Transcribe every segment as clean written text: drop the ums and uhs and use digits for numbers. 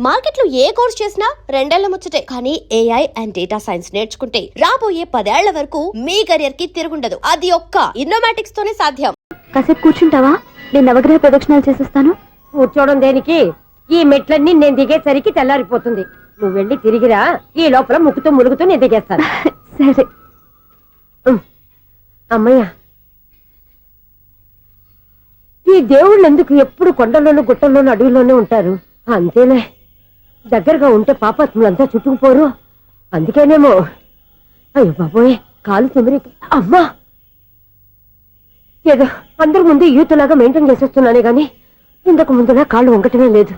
Market లో ఏ course చేసినా రెండేళ్ల ముచ్చటే. కానీ ఏఐ అండ్ డేటా సైన్స్ నేర్చుకుంటే రాబోయే 10 ఏళ్ల వరకు మీ కెరియర్ కి తిరుగుండదు. అది ఒక్క ఇన్నోమాటిక్స్ తోనే సాధ్యం. కాసేపు కూర్చుంటావా? నేను నవగ్రహ ప్రదక్షిణాలు చేసేస్తాను. కూర్చోవడం దేనికి? ఈ మెట్లన్నీ నేను దిగేసరికి తెల్లారిపోతుంది. నువ్వు వెళ్ళి తిరిగిరా, ఈ లోపల ముక్కుతూ ములుగుతూ నేను దిగేస్తాను. సరే. అమ్మయ్య, ఈ దేవుళ్ళు ఎందుకు ఎప్పుడు కొండల్లోనూ గుట్టల్లోనూ అడవిలోనే ఉంటారు? అంతేలే, దగ్గరగా ఉంటే పాపాత్ములంతా చుట్టుకుపోరు. అందుకేనేమో. అయ్యో బాబోయ్, కాలు తిమిరి. అమ్మా, ఏదో అందరి ముందు యూత్లాగా మెయింటైన్ చేసేస్తున్నానే గాని ఇంతకు ముందులా కాళ్ళు వంకటమే లేదు,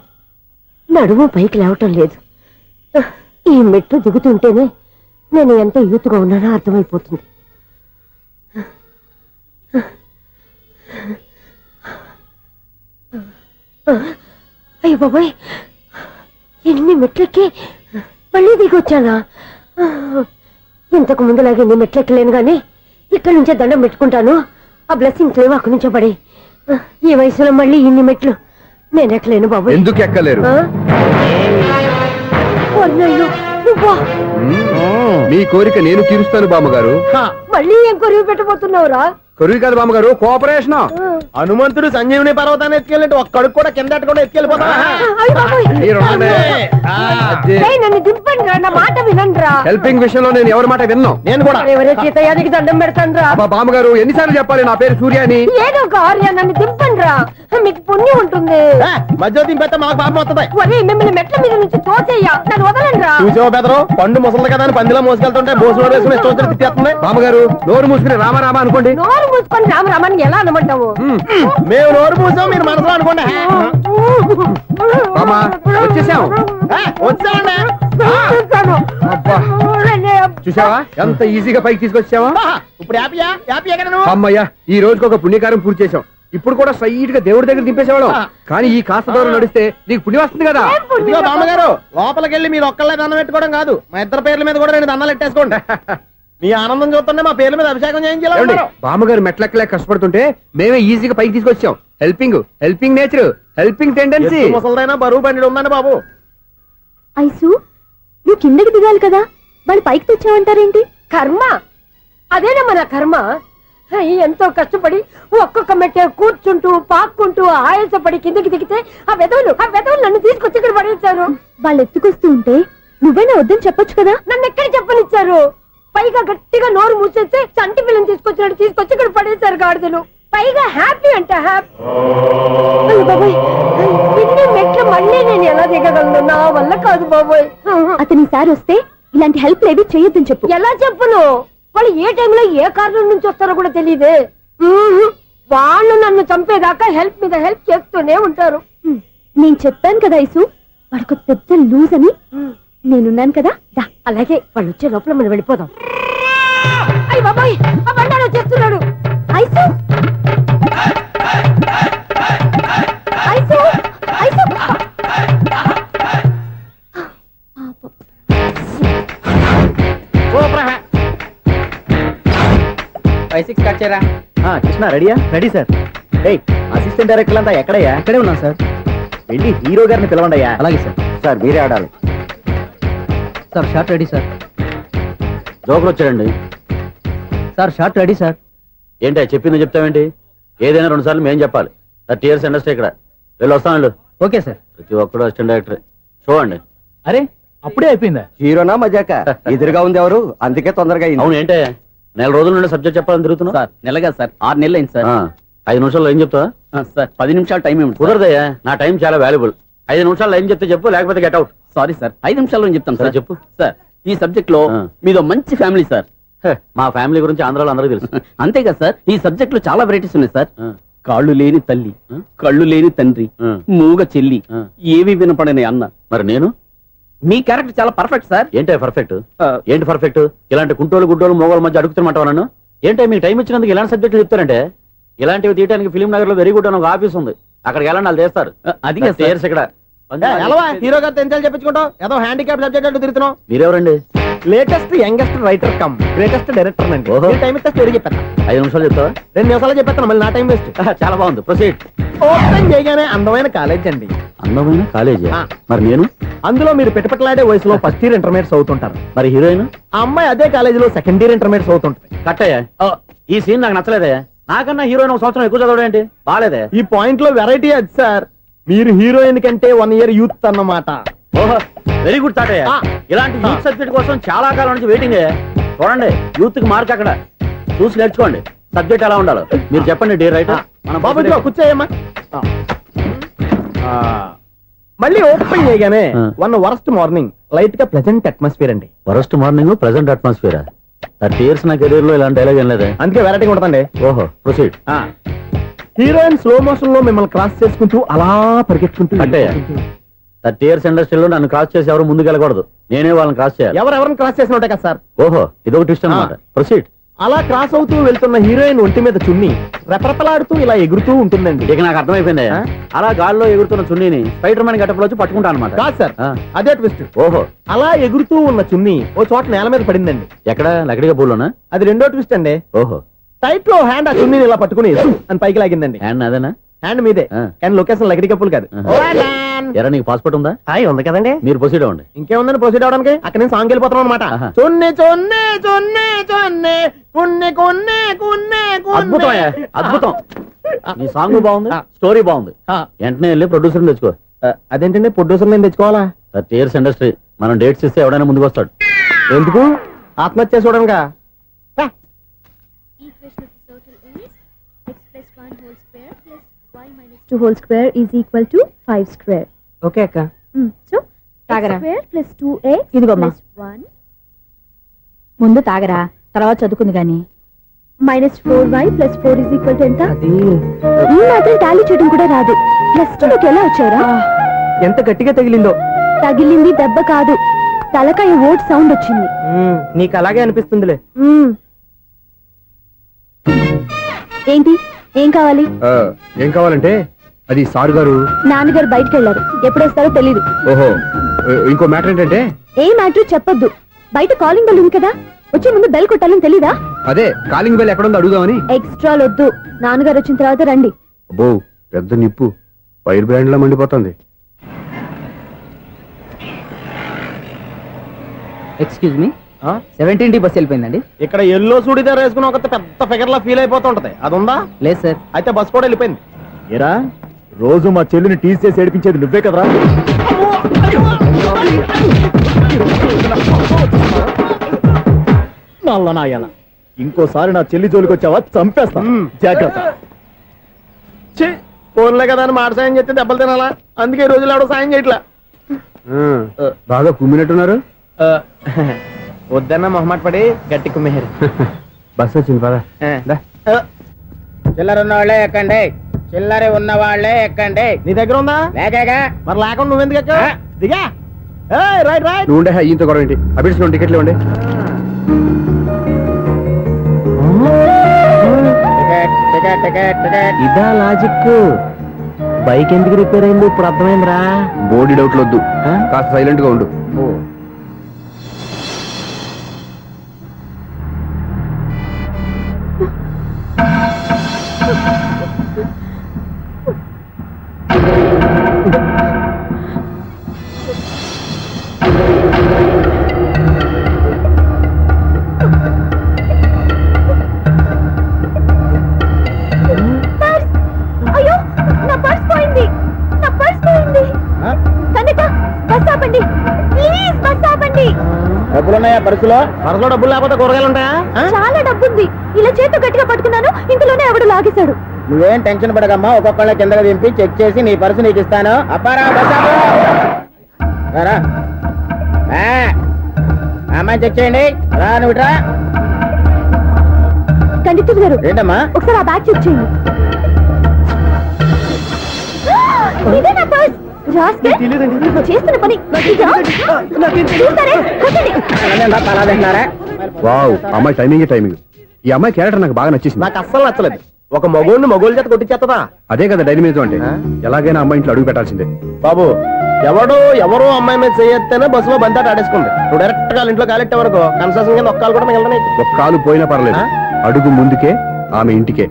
నడుము పైకి లేవటం లేదు. ఈ మెట్లు దిగుతుంటేనే నేను ఎంత యూత్గా ఉన్నానో అర్థమైపోతుంది. అయ్యో బాబాయ్, ఎన్ని మెట్లెక్కి మళ్ళీ దిగొచ్చానా? ఇంతకు ముందులాగే ఎన్ని మెట్లెక్కలేను గాని ఇక్కడి నుంచే దండం పెట్టుకుంటాను. ఆ బ్లెస్సింగ్స్ లేవు అక్కడి నుంచో పడి. ఈ వయసులో మళ్ళీ ఇన్ని మెట్లు నేను ఎక్కలేను బాబు. ఎందుకు ఎక్కలేరు? మీ కోరిక నేను తీరుస్తాను బామ్మగారు. మళ్ళీ ఏం కొరివి పెట్టబోతున్నావురా? కొరివి కాదు బామ్మగారు, కోఆపరేషన్. హనుమంతుడు సంజీవుని పర్వతాన్ని ఎత్తుకెళ్ళి ఒక్కడికి కూడా కింద కూడా ఎత్తుకెళ్ళిపోతా. నన్ను దింపండి రా, నా మాట వినండి రా. హెల్పింగ్ విషయంలో నేను ఎవరి మాట విన్నాను. నేను కూడా ఎవరే సీతయ్యానికి దండం పెడతాను రా. బామ్మగారు ఎన్నిసార్లు చెప్పాలి నా పేరు సూర్య అని? ఏదో ఒక ఆర్య, నన్ను దింపండి రా, మీకు పుణ్యం ఉంటుంది. మధ్య దింపేస్తే మాకు పాపం వస్తుంది. ఒరే, మిమ్మల్ని మెట్ల మీద నుంచి తోసేయ్యా, నన్ను వదలండి రా. చూసావా బెదరు, పండు ముసలి కదా అని పందిలో మోసుకెళ్తుంటే భోజనం వేసుకుని ఇష్టం తిట్టేస్తుంది. బామ్మగారు నోరు మూసుకుని రామారామా అనుకోండి. నోరు మూసుకొని రామరామాన్ని ఎలా అనమంటావు? మేము నోరు మూసాం, మీరు మనసులో అనుకోండి. వచ్చేసాం. వచ్చామండి. చూసావా ఎంత ఈజీగా పైకి తీసుకొచ్చావా? ఇప్పుడు హ్యాపీయా? హ్యాపీయా కదా నువ్వు? అమ్మయ్యా, ఈ రోజుకి ఒక పుణ్యకారం పూర్తి చేసాం. ఇప్పుడు కూడా స్ట్రైట్ గా దేవుడి దగ్గర దింపేసేవాళ్ళం. కానీ ఈ కాస్త దూరం నడిస్తే నీకు పుణ్యం వస్తుంది కదా. ఇదిగో బామ్మగారు, లోపలికి వెళ్ళి మీరు ఒక్కళ్ళే దండం పెట్టుకోవడం కాదు, మా ఇద్దరు పేర్ల మీద కూడా నేను దండాలు పెట్టేసుకోండి. మీ ఆనందం చూస్తుంటే మా పేర్ల మీద అభిషేకం చేయించాలి. బామ్మగారు మెట్లెక్కలే కష్టపడుతుంటే మేమే ఈజీగా పైకి తీసుకొచ్చాం. Helping nature, helping tendency. ముసలైనా బరువు బండి ఉందండి బాబు. ఐసు, నువ్వు కిందకి దిగాలి కదా, వాళ్ళు పైకి తెచ్చావంటారేంటి? కర్మ అదేనమ్మా, నా కర్మ. ఎంతో కష్టపడి ఒక్కొక్క మెట్ట కూర్చుంటూ పాక్కుంటూ ఆయాసపడి కిందకి దిగితే ఆ వెధవులు నన్ను తీసుకొచ్చి ఇక్కడ పడేశారు. వాళ్ళు ఎత్తుకొస్తూ ఉంటే నువ్వేనా వద్దని చెప్పొచ్చు కదా. నన్ను ఎక్కడ చెప్పనిచ్చారు? పైగా గట్టిగా నోరు మూసేస్తే చంటి పిల్లని తీసుకొచ్చినట్టు తీసుకొచ్చి ఇక్కడ పడేశారు గాడిదలు. పైగా హ్యాపీ అంటే హ్యాపీ. బాబోయ్, ఇన్ని మెట్లు మళ్ళీ నేను ఎలా దిగగలను? నా వల్ల కాదు బాబోయ్. అతని సార్ వస్తే ఇలాంటి హెల్ప్ లేవి చేయొద్దని చెప్పు. ఎలా చెప్పును? వాళ్ళు ఏ టైంలో ఏ కారణం నుంచి వస్తారో కూడా తెలియదే. వాళ్ళు నన్ను చంపేదాకా హెల్ప్ మీద హెల్ప్ చేస్తూనే ఉంటారు. నేను చెప్పాను కదా ఐసు, వాడికి పెద్ద లూజ్ అని. నేనున్నాను కదా. అలాగే, వాళ్ళు వచ్చే లోపల మనం వెళ్ళిపోదాం. అయ్య బాబాయ్, ఆ బండారు వచ్చేస్తున్నాడు. Ice, ice, ice. 5-6 కట్ చేయరా. కృష్ణ రెడీయా? Ready sir. అసిస్టెంట్ డైరెక్టర్ అంతా ఎక్కడయ్యా? ఇక్కడే ఉన్నాం సార్. వెళ్ళి హీరో గారిని పిలవండి అయ్యా. అలాగే సార్. సార్ మీరే ఆడాలి. Sir short ready sir. జోకులు వచ్చాడండి సార్. Short ready sir. ఏంటి చెప్పింది చెప్తావేంటి? ఏదైనా 2 సార్లు మేము చెప్పాలి. 30 years ఇండస్ట్రీ ఇక్కడ. వెళ్ళి వస్తాను. Okay sir. ప్రతి ఒక్కడు అసిస్టెంట్ డైరెక్టర్. చూడండి. అరే, అప్పుడే అయిపోయిందా? హీరోనా మజాక? ఎదురుగా ఉంది ఎవరు, అందుకే తొందరగా. అవును, ఏంటే 4 రోజుల నుండి సబ్జెక్ట్ చెప్పాలని తిరుగుతున్నా సార్. నెలగా సార్, 6 నెలలు అయింది సార్. 5 నిమిషాల్లో ఏం చెప్తా సార్? 10 నిమిషాలు టైం ఏమి కుదరదయ్యా, నా టైం చాలా వాల్యుబుల్. 5 నిమిషాల్లో ఏం చెప్తే చెప్పు, లేకపోతే గెట్ అవుట్. సారీ సార్, 5 నిమిషాల్లో చెప్తాను సార్. చెప్పు సార్. ఈ సబ్జెక్ట్ లో మీదో మంచి ఫ్యామిలీ సార్. మా ఫ్యామిలీ గురించి ఆంధ్రాలో అందరికీ తెలుసు. అంతేగా సార్, ఈ సబ్జెక్ట్ లో చాలా వెరైటీస్ ఉన్నాయి సార్. కాళ్ళు లేని తల్లి, కళ్ళు లేని తండ్రి, మూగ చెల్లి, ఏవి వినపడని అన్న. మరి నేను? మీ క్యారెక్టర్ చాలా పర్ఫెక్ట్ సార్. ఏంటే పర్ఫెక్ట్? ఏంటి పర్ఫెక్ట్? ఇలాంటి కుంటోలు గుడ్డోలు మోగోల మధ్య అడుగుతున్నమాట నన్ను. ఏంటంటే మీకు టైం ఇచ్చినందుకు ఇలాంటి సబ్జెక్టులు చెప్తారంటే? ఇలాంటివి తీయడానికి ఫిలిం నగర్ లో వెరీ గుడ్ అని ఒక ఆఫీస్ ఉంది, అక్కడికి వెళ్ళండి, వాళ్ళు చేస్తారు. అది ఇక్కడ హీరో గారితో ఎంత చెప్పించుకుంటాం? ఏదో హ్యాండిక్యాప్ సబ్జెక్ట్ అంటూ తిరుగుతున్నాం. మీరెవరండి? Latest youngest writer cum greatest director అండి. ఓహో. టైం ఇస్తే స్టోరీ చెప్పేస్తా. 5 నిమిషాలు చెప్తావా 2 నిమిషాలు చెప్పేస్తాను, మళ్ళీ నా టైం వేస్ట్. చాలా బాగుంది, ప్రొసీడ్. ఓపెన్ చేయగానే అందమైన కాలేజ్ అండి. అందమైన కాలేజీ. ఆ. మరి నేను అందులో మీరు పెట్టుపట్లాడే వయసులో ఫస్ట్ ఇయర్ ఇంటర్మీడియట్స్ అవుతుంటారు. మరి హీరోయిన్ ఆ అమ్మాయి అదే కాలేజీలో సెకండ్ ఇయర్ ఇంటర్మీడియట్స్ అవుతుంటది. కట్టయ్యా. ఈ సీన్ నాకు నచ్చలేదే. నాకన్నా హీరోయిన్ ఒక సంవత్సరం ఎక్కువ చదవడం ఏంటి? బాలేదే. ఈ పాయింట్ లో వెరైటీ అది సార్, మీరు హీరోయిన్ కంటే 1 ఇయర్ యూత్ అన్నమాట. ఓహో, వెరీ గుడ్ తాటయ్య. ఆ. ఇలాంటి యూత్ సబ్జెక్ట్ కోసం చాలా కాలం నుంచి వెయిటింగ్. చూడండి, యూత్ కి మార్క్ అక్కడ చూసి నేర్చుకోండి. సబ్జెక్ట్ ఎలా ఉండాలో మీరు చెప్పండి డియర్ రైటర్. మనం బాబు ఇదిగో కూర్చోయమ్మా. మళ్ళీ ఓపెన్ చేయగానే ఆ. వరస్ట్ మార్నింగ్ లైట్ గా ప్లెజెంట్ అట్మాస్ఫియర్ అండి. First morning present atmosphere. 30 years నా కెరీర్ లో ఇలాంటి డైలాగ్ ఏం లేదే. అందుకే వెరైటీ ఉంటుందండి. ఓహో, ప్రొసీడ్. హీరోయిన్ స్లో మోషన్ లో మిమ్మల్ని క్రాస్ చేసుకుంటూ అలా పరిగెత్తుకుంటూ కట్టయ్య. 30 years ఇండస్ట్రీలో నన్ను క్రాస్ చేసి ఎవరు ముందుకు వెళ్ళకూడదు. నేనే వాళ్ళని క్రాస్ చేయాలి. ఎవరెవరిని క్రాస్ చేసిన ఉంటాయి కదా సార్. ఓహో, ఇదొక ట్విస్ట్ అన్నమాట. ప్రొసీడ్. అలా క్రాస్ అవుతూ వెళ్తున్న హీరోయిన్ ఒంటి మీద చున్ని రెపరెపలాడుతూ ఇలా ఎగురుతూ ఉంటుందండి. ఇక నాకు అర్థమైపోయింది. ఆ? అలా గాల్లో ఎగురుతున్న చున్నీని స్పైడర్ మ్యాన్ గట్టపులో వచ్చి పట్టుకుంటా అనమాట. కాదు సార్, ఆ. అదే ట్విస్ట్. ఓహో, అలా ఎగురుతూ ఉన్న చున్ని ఓ చోట నేల మీద పడిందండి. ఎక్కడ లకడిగా పూలోనా? అది రెండో ట్విస్ట్ అండి. ఓహో, టైట్ లో హ్యాండ్ ఆ చున్నీని ఇలా పట్టుకుని అని పైకి లాగిందండి. హ్యాండ్ అదేనా? హ్యాండ్ మీదే, ఆ. కానీ లొకేషన్ లకడి కప్పులు కాదు. ఎరా నీకు పాస్పోర్ట్ ఉందా? ఉంది కదండి. మీరు ప్రొసీడ్ అవ్వండి. ఇంకేముందని ప్రొసీడ్ అవడానికి, అక్కడ నేను సాంగ్ వెళ్ళిపోతాను అనమాట. ఆహా. చొన్నే చొన్నే చొన్నే చొన్నే కున్నే కొన్నే కున్నే అద్భుతం అయ్యా, అద్భుతం. నీ సాంగ్ బాగుంది, ఆ. స్టోరీ బాగుంది. వెంటనే వెళ్ళి ప్రొడ్యూసర్ తెచ్చుకో. అదేంటండి ప్రొడ్యూసర్ నేను తెచ్చుకోవాలా? 30 years ఇండస్ట్రీ, మనం డేట్స్ ఇస్తే ఎవడైనా ముందుకు వస్తాడు. ఎందుకు? ఆత్మహత్య చూడనుగా. Equation of the circle is x plus 1 whole square plus y minus 2 whole square is equal to 5 square. Okay అక్క. So, x తాగరా. square plus 2x ఇదిగోమ్మా. plus 1 ముందు తాగరా, తర్వాత చదువుకుంది గాని. minus 4y plus 4 is equal to ఎంత? అది ఈ మాత్రం టాలీ చేయడం కూడా రాదు. ప్లస్ 2 లోకి ఎలా వచ్చారా? ఎంత గట్టిగా తగిలిందో. తగిలింది దెబ్బ కాదు, తలకాయ ఓట్ సౌండ్ వచ్చింది. నీకు అలాగే అనిపిస్తుందిలే. మ్మ్. ఏంటి, ఏం కావాలి? ఏం కావాలంటే అది సారు గారు. నాన్నగారు బయటకు వెళ్ళారు, ఎప్పుడొస్తారో తెలీదు. ఓహో, ఇంకో మ్యాటర్ ఏంటంటే ఏ మ్యాటర్ చెప్పొద్దు. బయట కాలింగ్ బెల్ ఉంది కదా, వచ్చే ముందు బెల్ కొట్టాలని తెలీదా? అదే కాలింగ్ బెల్ ఎక్కడుందో అడుగుదామని. ఎక్స్ట్రా వద్దు, నాన్నగారు వచ్చిన తర్వాత రండి. అబ్బో, పెద్ద నిప్పు ఫైర్ బ్రాండ్ లా మండిపోతుంది. ఎక్స్క్యూజ్ మీ, 17D బస్ వెళ్ళిపోయిందండి. ఇక్కడ ఎల్లో చూడిదార్ వేసుకుని ఒక పెద్ద ఫిగర్ లా ఫీల్ అయిపోతూ ఉంటది, అది ఉందా? లేదు సార్. అయితే బస్ కూడా వెళ్ళిపోయింది. ఏరా, రోజు మా చెల్లిని టీస్ చేసి ఏడిపించేది నువ్వే కదరా? నల్ల నాయాల, ఇంకోసారి నా చెల్లి జోలికి వచ్చావా చంపేస్తా, జాగ్రత్త. ఫోన్లే కదా అని మాట సాయం చేస్తే దెబ్బలు తినాలా? అందుకే ఈ రోజులు ఎవడో సాయం చేయట్లా. బాగా కుమ్మినట్టున్నారు. వద్దన్న మొహమాట పడి గట్టి కుమ్మేహారు. బస్ వచ్చింది పద. చిల్లర ఉన్న వాళ్ళే ఎక్కండి, చిల్లర ఉన్న వాళ్ళే ఎక్కండి. నీ దగ్గర ఉందా? లేకగా మరి లేకుండా నువ్వెందుకు ఎక్కా? దిగా. Right right. నువ్వు ఉండే ఈయంతో గొడవ ఏంటి? అభిడ్స్ టికెట్లు ఇవ్వండి. Ticket ticket ticket ticket. ఇదా లాజిక్. బైక్ ఎందుకు రిపేర్ అయింది ఇప్పుడు అర్థమైందిరా. బోర్డు డౌట్లు వద్దు, కాస్త సైలెంట్ గా ఉండు. అయ్యో, నా పర్స్ పోయింది, నా పర్స్ పోయింది. కండక్టర్, బస్ ఆపండి ప్లీజ్, బస్ ఆపండి. డబ్బులున్నాయా పరుసులో? వరసలో డబ్బులు లేకపోతే కూరగాయలు ఉంటాయా? చాలా డబ్బుంది, ఇలా చేతితో గట్టిగా పట్టుకున్నాను, ఇంతలోనే ఎవడు లాగేశాడు. నువ్వేం టెన్షన్ పడకమ్మా, ఒక్కొక్కళ్ళ కిందకి దింపి చెక్ చేసి నీ పర్సు నీకు ఇస్తాను. అప్పారా బస్ ఆపు. రా అమ్మాయి చెక్ చేయండి. రా నువ్వు ఇట్రా. కండక్టర్ గారు, ఏంటమ్మా? ఒకసారి ఆ బ్యాగ్ చెక్ చేయండి. ఇదే నా పర్స్. రాస్కెల్, చేస్తున్న పని ఇదా? చూస్తారే, కొట్టండి. అలా తింటున్నారా? వావ్, అమ్మాయి టైమింగ్. ఈ అమ్మాయి క్యారెక్టర్ నాకు బాగా నచ్చేసింది. నాకు అస్సలు నచ్చలేదు. ఒక మగోడిని మగోళ్ళ చేత కొట్టించేస్తుందా? అదే కదా డైనమిజం అంటే. ఎలాగైనా అమ్మాయి ఇంట్లో అడుగు పెట్టాల్సిందే. బాబు, ఎవరో అమ్మాయి మీద చేయొత్తేనే బస్సులో బంతాట ఆడేసుకుంది. నువ్వు డైరెక్ట్ గా ఇంట్లో కాలెట్టే వరకు కన్సెషన్ కింద ఒక్కలు కూడా మిగలదు. ఒక కాలు పోయినా పర్లేదు, అడుగు ముందుకే ఆమె ఇంటికే.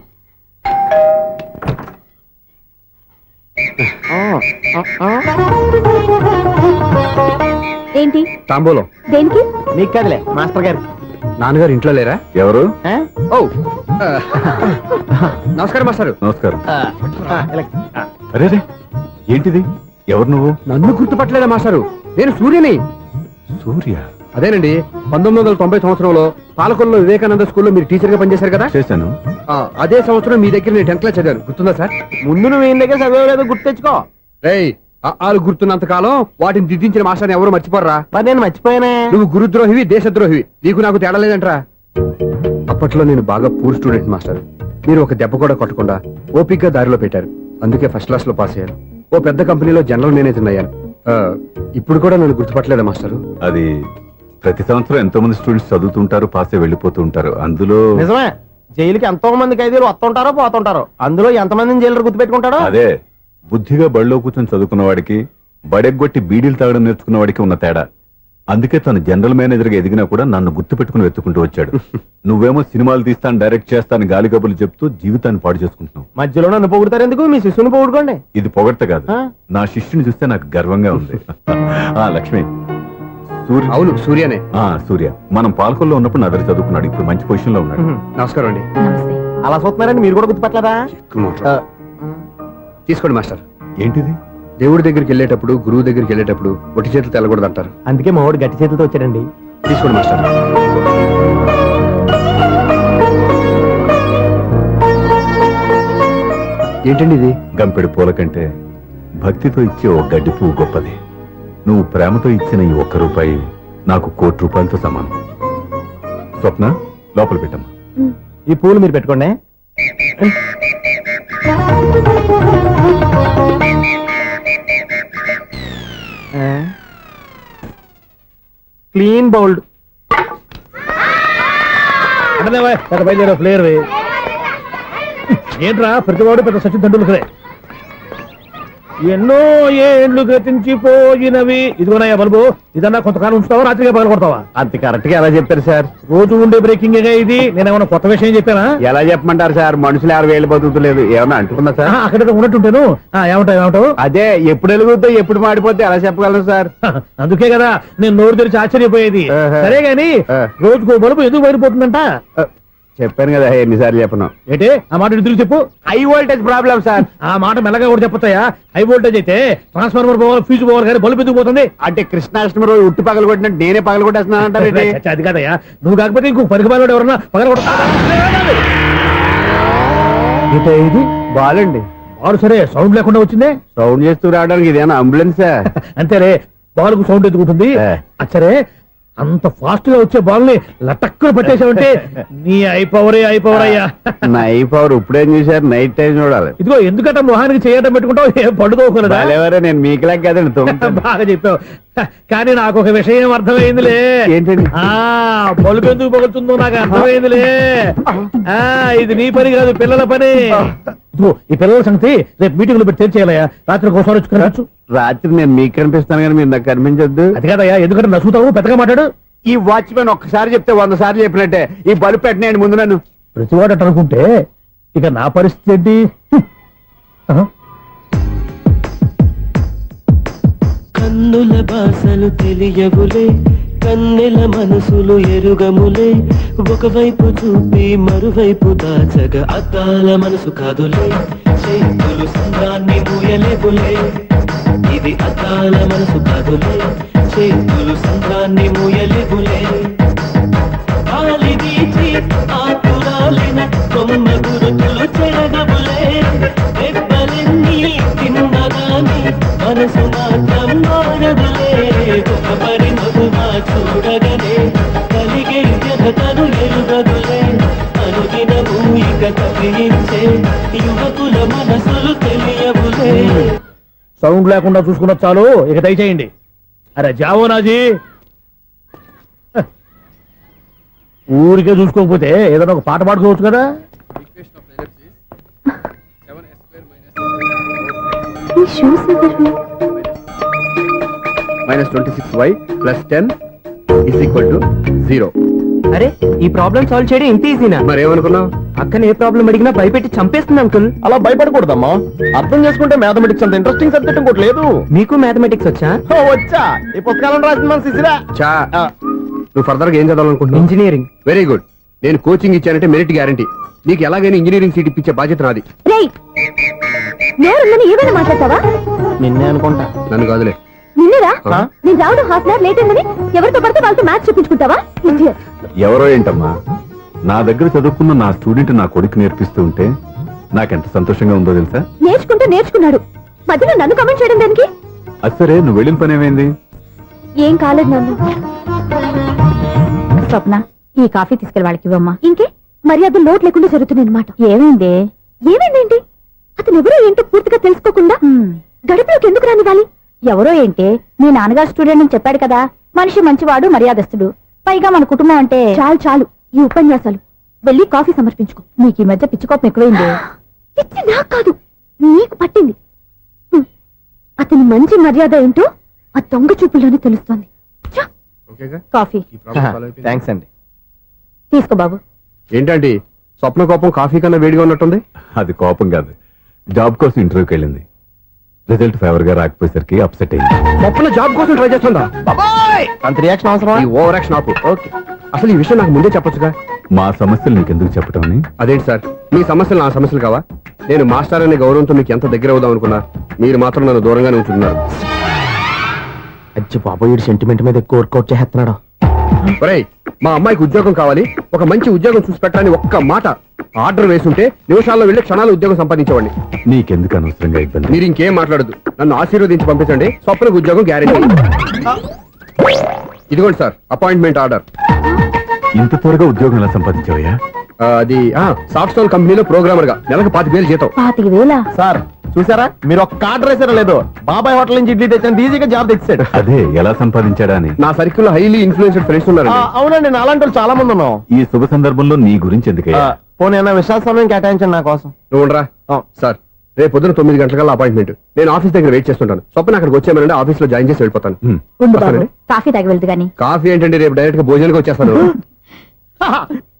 ఏంటి తాంబూలం. దేనికి? నీకు కదలే మాస్టర్ గారు. నాన్నగారు ఇంట్లో లేరా? ఎవరు? ఓ నమస్కారం మాస్టారు. నమస్కారం. అరే ఏంటిది? ఎవరు నువ్వు? నన్ను గుర్తుపట్టలేదా మాస్టారు? నేను సూర్యని. సూర్య? అదేనండి, 1990 సంవత్సరంలో పాలకొల్లో వివేకానంద స్కూల్లో మీరు టీచర్ గా పనిచేశారు కదా. చేశాను. అదే సంవత్సరం మీ దగ్గర నేను 10th క్లాస్ చదివాను, గుర్తుందా సార్? ముందు నువ్వు ఈయన దగ్గర చదవలేదు, గుర్తు తెచ్చుకో. రేయ్, ఆలు గుర్తున్నంత కాలం వాటిని దిద్దించిన మాస్టర్ని ఎవరు మర్చిపోర్రా? మరి నేను మర్చిపోయానే. నువ్వు గురుద్రోహివి, దేశద్రోహివి, నీకు నాకు తేడా లేదంట్రా. అప్పట్లో నేను బాగా పూర్ స్టూడెంట్ మాస్టర్. మీరు ఒక దెబ్బ కూడా కొట్టకుండా ఓపిగ్గా దారిలో పెట్టారు, అందుకే ఫస్ట్ క్లాస్ లో పాస్ అయ్యాను. ఓ పెద్ద కంపెనీలో జనరల్ మేనేజర్ అయ్యాను. ఇప్పుడు కూడా నన్ను గుర్తుపట్టలేదా మాస్టర్? అది ప్రతి సంవత్సరం ఎంతో మంది స్టూడెంట్స్ చదువుతుంటారు, పాస్ అయి వెళ్ళిపోతూ ఉంటారు. అందులో నిజమే, జైలుకి ఎంతో మంది ఖైదీలు వస్తుంటారో పోతుంటారో, అందులో ఎంతమందిని జైలు గుర్తు పెట్టుకుంటాడో. అదే బుద్ధిగా బడిలో కూర్చొని చదువుకున్న వాడికి, బడెగ్గొట్టి బీడీలు తాగడం నేర్చుకున్న వాడికి ఉన్న తేడా. అందుకే తను జనరల్ మేనేజర్ గా ఎదిగినా కూడా నన్ను గుర్తు పెట్టుకుని వెతుకుంటూ వచ్చాడు. నువ్వేమో సినిమాలు తీస్తాను, డైరెక్ట్ చేస్తాను గాలి కబుర్లు చెప్తూ జీవితాన్ని పాడు చేసుకుంటున్నావు. మధ్యలో నన్ను పొగుడతారు ఎందుకు? మీ శిష్యుని పొగుడుకోండి. ఇది పొగడ్త కాదు, నా శిష్యుని చూస్తే నాకు గర్వంగా ఉంది. లక్ష్మి, సూర్య. అవును, సూర్యనే. సూర్య మనం పాలకొల్లో ఉన్నప్పుడు నా దగ్గర చదువుకున్నాడు, ఇప్పుడు మంచి పొజిషన్ లో ఉన్నాడు. నమస్కారం అండి. అలా చూస్తున్నారండి, మీరు కూడా గుర్తుపట్టలేదా? తీసుకోండి మాస్టర్. ఏంటిది? దేవుడి దగ్గరికి వెళ్ళేటప్పుడు, గురువు దగ్గరికి వెళ్ళేటప్పుడు ఒట్టి చేతులు తెల్లకూడదు అంటారు. అందుకే మా వాడు గట్టి చేతులతో వచ్చాడండి. తీసుకోండి మాస్టర్. ఏంటండి ఇది? గంపెడు పూల కంటే భక్తితో ఇచ్చే ఒక గడ్డి పువ్వు గొప్పది. నువ్వు ప్రేమతో ఇచ్చిన ఈ ₹1 నాకు ₹1,00,00,000తో సమానం. స్వప్న, లోపల పెట్టమ్మా. ఈ పూలు మీరు పెట్టుకోండి. Clean bowled. అంటే బయలుదేరే ప్లేయర్ ఏంట్రా, ప్రతివాడు పెద్ద సచిన్ తెండూల్కరే. ఎన్నో ఏండ్లు గతించిపోయినవి. ఇదిగోనయ్యా బల్బు, ఇదన్నా కొంతకాలం ఉంచుతావా, రాత్రిగా పగల కొడతావా? అంత కరెక్ట్ గా ఎలా చెప్పారు సార్? రోజు ఉండే బ్రేకింగ్ ఇది. నేనేమన్నా కొత్త విషయం చెప్పానా? ఎలా చెప్పమంటారు సార్? మనుషులు 60,000 బతుకుతలేదు, ఏమన్నా అంటున్నా సార్? అక్కడ ఉన్నట్టుంటాను. ఏమంటావు? అదే ఎప్పుడు వెలుగుతో ఎప్పుడు మాడిపోతే ఎలా చెప్పగలను సార్? అందుకే కదా నేను నోరు తెరిచి ఆశ్చర్యపోయేది. సరే గాని రోజుకో బలుపు ఎందుకు బయటపోతుందంట? చెప్పాను కదా, ఎన్నిసార్లు చెప్పను. ఏంటే ఆ మాట ఎదురు చెప్పు. High voltage problem sir. ఆ మాట మెల్లగా కూడా చెప్పొచ్చాయా? హై వోల్టేజ్ అయితే ట్రాన్స్ఫార్మర్ పోవాలి, ఫ్యూజ్ పోవాలి, కానీ బల్బు ఎందుకు పోతుంది? అంటే కృష్ణాష్టమి రోజు ఉట్టి పగలు కొట్టినట్టు నేనే పగలు కొట్టేస్తున్నానంటారు. అది కాదయ్యా, నువ్వు కాకపోతే ఇంకో పరిగబాలు ఎవరన్నా పగల కొట్ట. ఇది బాలండి. బాలు సరే, సౌండ్ లేకుండా వచ్చిందే. సౌండ్ చేస్తూ రావడానికి ఇదేనా అంబులెన్సా? అంతేలే, బాలుకు సౌండ్ ఎందుకు ఉంటుంది? సరే, అంత ఫాస్ట్ గా వచ్చే బాల్ ని లటక్కున పట్టేసావంటే నీ ఐపవర్ అయ్యా. నా ఐపవర్ ఇప్పుడేం చూసారు? నైట్ టైం చూడాలి. ఇదిగో ఎందుకంటే మొహానికి చేయటం పెట్టుకుంటావు, ఏం పడుకోకూడదా? నేను మీకులాగా కదండి. బాగా చెప్పావు, కానీ నాకు ఒక విషయం అర్థమైందిలే. ఏంటండి? బల్బు ఎందుకు పగులుతుందో నాకు అర్థమైందిలే. ఇది నీ పని కాదు, పిల్లల పని. ఈ పిల్లల సంగతి రేపు మీటింగ్ లో పెట్టి తెలిసేయాలయ్యా. రాత్రి ఒకసారి వచ్చుకోవచ్చు. రాత్రి నేను మీకు కనిపిస్తాను కానీ మీరు నాకు కనిపించొద్దు. అది కాదయ్యా, ఎందుకంటే నసుగుతావు, పెద్దగా మాట్లాడు. ఈ వాచ్మెన్ ఒక్కసారి చెప్తే 100 సార్లు చెప్పినట్టే. ఈ బల్బు పెట్టినాయండి ముందు నన్ను. ప్రతివాడు అనుకుంటే ఇక నా పరిస్థితి ఏంటి? కన్నుల భాషలు తెలియవులే, కన్నెల మనసులు ఎరుగములే. ఒకవైపు చూపి మరువైపు దాచగ అద్దాల మనసు కాదులే. చేతులు సంద్రాన్ని మూయలేవులే, ఇది అద్దాల మనసు కాదులే. చేతులు సంద్రాన్ని మూయలేవులే. గాలి వీచి ఆకురాలిన కొమ్మ గురుతులు చెరగవులే. దెబ్బలెన్ని తిన్నగాని మనసు మాత్రం మారదులే. ఒక పరి మగువా చూడగనే కలిగే వ్యధతను ఎరుగదులే. అనుదినము ఇక తప్పించే యువకుల మనసులు తెలియవులే. సౌండ్ లేకుండా చూసుకున్న చాలు, ఇక దయచేయండి. అరే జావో నాజీ, ఊరికే చూసుకోకపోతే ఏదైనా ఒక పాట పాడుకోవచ్చు కదా. ఈ షూస్ ఎవరు? Minus 26y plus 10 is equal to 0. అరే ఈ ప్రాబ్లం సాల్వ్ చేయడం ఇంత ఈజీనా? మరేమనుకున్నావు? అక్కని ఏ ప్రాబ్లం అడిగినా భయపెట్టి చంపేస్తుంది అంకుల్. అలా భయపడకూడదమ్మా, అర్థం చేసుకుంటే మ్యాథమెటిక్స్ అంత ఇంట్రెస్టింగ్ సబ్జెక్ట్ ఇంకోటి లేదు. మీకు మ్యాథమెటిక్స్ వచ్చా? వచ్చా, ఈ పుస్తకాలను రాసింది మన శిశిరా. చా నువ్వు ఫర్దర్ గా ఏం చదవాలనుకుంటున్నావు? ఇంజనీరింగ్. Very good. నేను కోచింగ్ ఇచ్చానంటే మెరిట్ గ్యారంటీ. నీకు ఎలాగైనా ఇంజనీరింగ్ సీట్ ఇప్పించే బాధ్యత నాది. రేయ్ నేరుందని ఏమైనా మాట్లాడతావా? నిన్నే అనుకుంటా. నన్ను కాదులే. నిన్నేరా? ఆ? నేను రావడం హాఫ్ అన్ అవర్ లేట్ అయిందని ఎవరితో పడితే వాళ్ళతో మ్యాచ్ చూపించుకుంటావా? Idiot. ఎవరో ఏంటమ్మా, నా దగ్గర చదువుకున్న నా స్టూడెంట్ నా కొడుకు నేర్పిస్తూ ఉంటే నాకెంత సంతోషంగా ఉందో తెలుసా? నేర్చుకుంటే నేర్చుకున్నాడు, మధ్యలో నన్ను కమెంట్ చేయడం దానికి? అది సరే, నువ్వు వెళ్ళిన పని ఏమైంది? ఏం కాలేదు నన్ను. స్వప్న, ఈ కాఫీ తీసుకెళ్ళి వాళ్ళకి ఇవ్వమ్మా. ఇంకే మర్యాద లోటు లేకుండా జరుగుతుంది అనమాట. ఏమైంది? ఏమైందేంటి? అతను ఎవరో ఏంటో పూర్తిగా తెలుసుకోకుండా గడుపులోకి ఎందుకు రానివ్వాలి? ఎవరో ఏంటి, మీ నాన్నగారు స్టూడెంట్ అని చెప్పాడు కదా. మనిషి మంచివాడు, మర్యాదస్తుడు, పైగా మన కుటుంబం అంటే. చాలు చాలు ఈ ఉపన్యాసాలు. వెళ్ళి కాఫీ సమర్పించుకో. నీకు ఈ మధ్య పిచ్చుకోపం ఎక్కువైంది. పిచ్చి నాకు కాదు, నీకు పట్టింది. అతని మంచి మర్యాద ఏంటో ఆ దొంగ చూపుల్లోనే తెలుస్తోంది. ఛ! ఓకేగా? కాఫీ ఈ ప్రాబ్లం సాల్వ్ అయిపోయింది. థ్యాంక్స్ అండి. తీసుకో బాబు. ఏంటంటే స్వప్న కోపం కాఫీ కన్నా వేడిగా ఉన్నట్టుంది. అది కోపం కాదు, జాబ్ కోసం ఇంటర్వ్యూకి వెళ్ళింది. రిజల్ట్ ఫేవర్ గా రాకపోయేసరికి అప్సెట్ అయింది. స్వప్న జాబ్ కోసం ట్రై చేస్తుందా? అంత రియాక్షన్ అవసరం? ఈ ఓవర్ యాక్షన్ ఆపు. ఓకే, అసలు ఈ విషయం నాకు ముందే చెప్పొచ్చుగా. మా సమస్యలు నీకెందుకు చెప్పటం అని. అదేంటి సార్, మీ సమస్యలు నా సమస్యలు కావా? నేను మాస్టర్ అనే గౌరవంతో మీకు ఎంత దగ్గర అవుదాం అనుకున్నా, మీరు మాత్రం నన్ను దూరంగానే ఉంటున్నారు. అచ్చి బాబు, ఈ సెంటిమెంట్ మీద ఎక్కువ వర్కౌట్ చేస్తున్నాడు. ఒరేయ్, మా అమ్మాయికి ఉద్యోగం కావాలి, ఒక మంచి ఉద్యోగం చూసి పెట్టాలని ఒక్క మాట ఆర్డర్ వేసుంటే నిమిషాల్లో వెళ్ళి క్షణాలు ఉద్యోగం సంపాదించేవాడిని. నీకెందుకు అనవసరంగా ఇబ్బంది? మీరు ఇంకేం మాట్లాడదు, నన్ను ఆశీర్వదించి పంపించండి. స్వప్నకు ఉద్యోగం గ్యారెంటీ. ఇదిగోండి సార్, అపాయింట్మెంట్ ఆర్డర్. ఇంత త్వరగా ఉద్యోగం ఎలా సంపాదించావయ్యా? అది సాఫ్ట్వేర్ కంపెనీలో ప్రోగ్రామర్ గా నెలకు 25,000 జీతం. 25,000? సార్ చూసారా, మీరు ఒక్క ఆర్డర్ వేసారో లేదో, బాబాయ్ హోటల్ నుంచి ఇడ్లీ తెచ్చాను, ఈజీగా జాబ్ తెచ్చాడు. అదే ఎలా సంపాదించాడా అని. నా సర్కిల్ హైలీ ఇన్ఫ్లుయెన్స్డ్ ఫ్రెండ్స్ ఉన్నారు. అవునండి, నా అలాంటి వాళ్ళు చాలా మంది ఉన్నాం. ఈ శుభ సందర్భంలో నీ గురించి ఎందుకయ్యా? పోనీ అన్న విశాల సమయం కేటాయించండి నా కోసం. నువ్వు ఉండరా. సార్, రేపు పొద్దున 9 గంటలకల్లా అపాయింట్మెంట్. నేను ఆఫీస్ దగ్గర వెయిట్ చేస్తుంటాను. స్వప్న అక్కడికి వచ్చేయమనండి, ఆఫీస్ లో జాయిన్ చేసి వెళ్ళిపోతాను. ఉండు బాబు, వస్తానండి. కాఫీ తాగి వెళ్తు గాని. కాఫీ ఏంటంటే రేపు డైరెక్ట్ గా భోజనానికి వచ్చేస్తాను.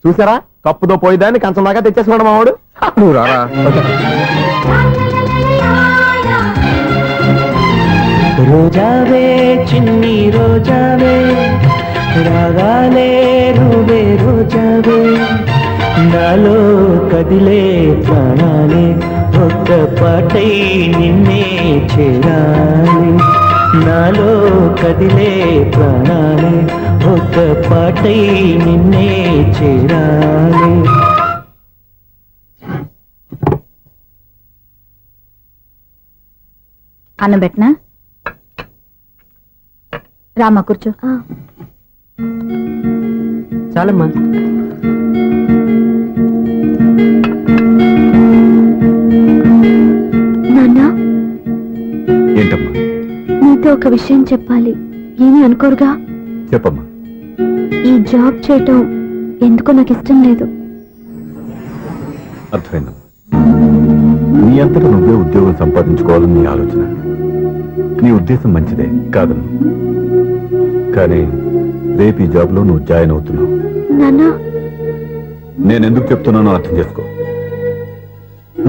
చూసారా, కప్పుతో పోయిదాన్ని కంచం దాకా తెచ్చేస్తున్నాడు మావాడు. నువ్వు రారా. రోజావే చిన్ని రోజావే, రాగాలే రూవే రోజావే, నాలో కదిలే ప్రాణాలే ఒక్క పాటై నిన్నే చేరాలి. నాలో కదిలే ప్రాణాలే ఒక్క పాటై నిన్నే చేరాలి. అన్నం పెట్టనా? రామ్మా కూర్చో. చాలమ్మా. నాన్న, ఏంటమ్మా? నీతో ఒక విషయం చెప్పాలి. ఏమీ అనుకోరుగా? చెప్పమ్మా. ఈ జాబ్ చేయటం ఎందుకో నాకు ఇష్టం లేదు. అర్థమైందమ్మా. నీ అంతటా నువ్వే ఉద్యోగం సంపాదించుకోవాలని నీ ఆలోచన. నీ ఉద్దేశం మంచిదే కాదమ్మా, కానీ రేపు ఈ జాబ్ లో నువ్వు జాయిన్ అవుతున్నావు. నాన్న, నేను ఎందుకు చెప్తున్నానో అర్థం చేసుకో.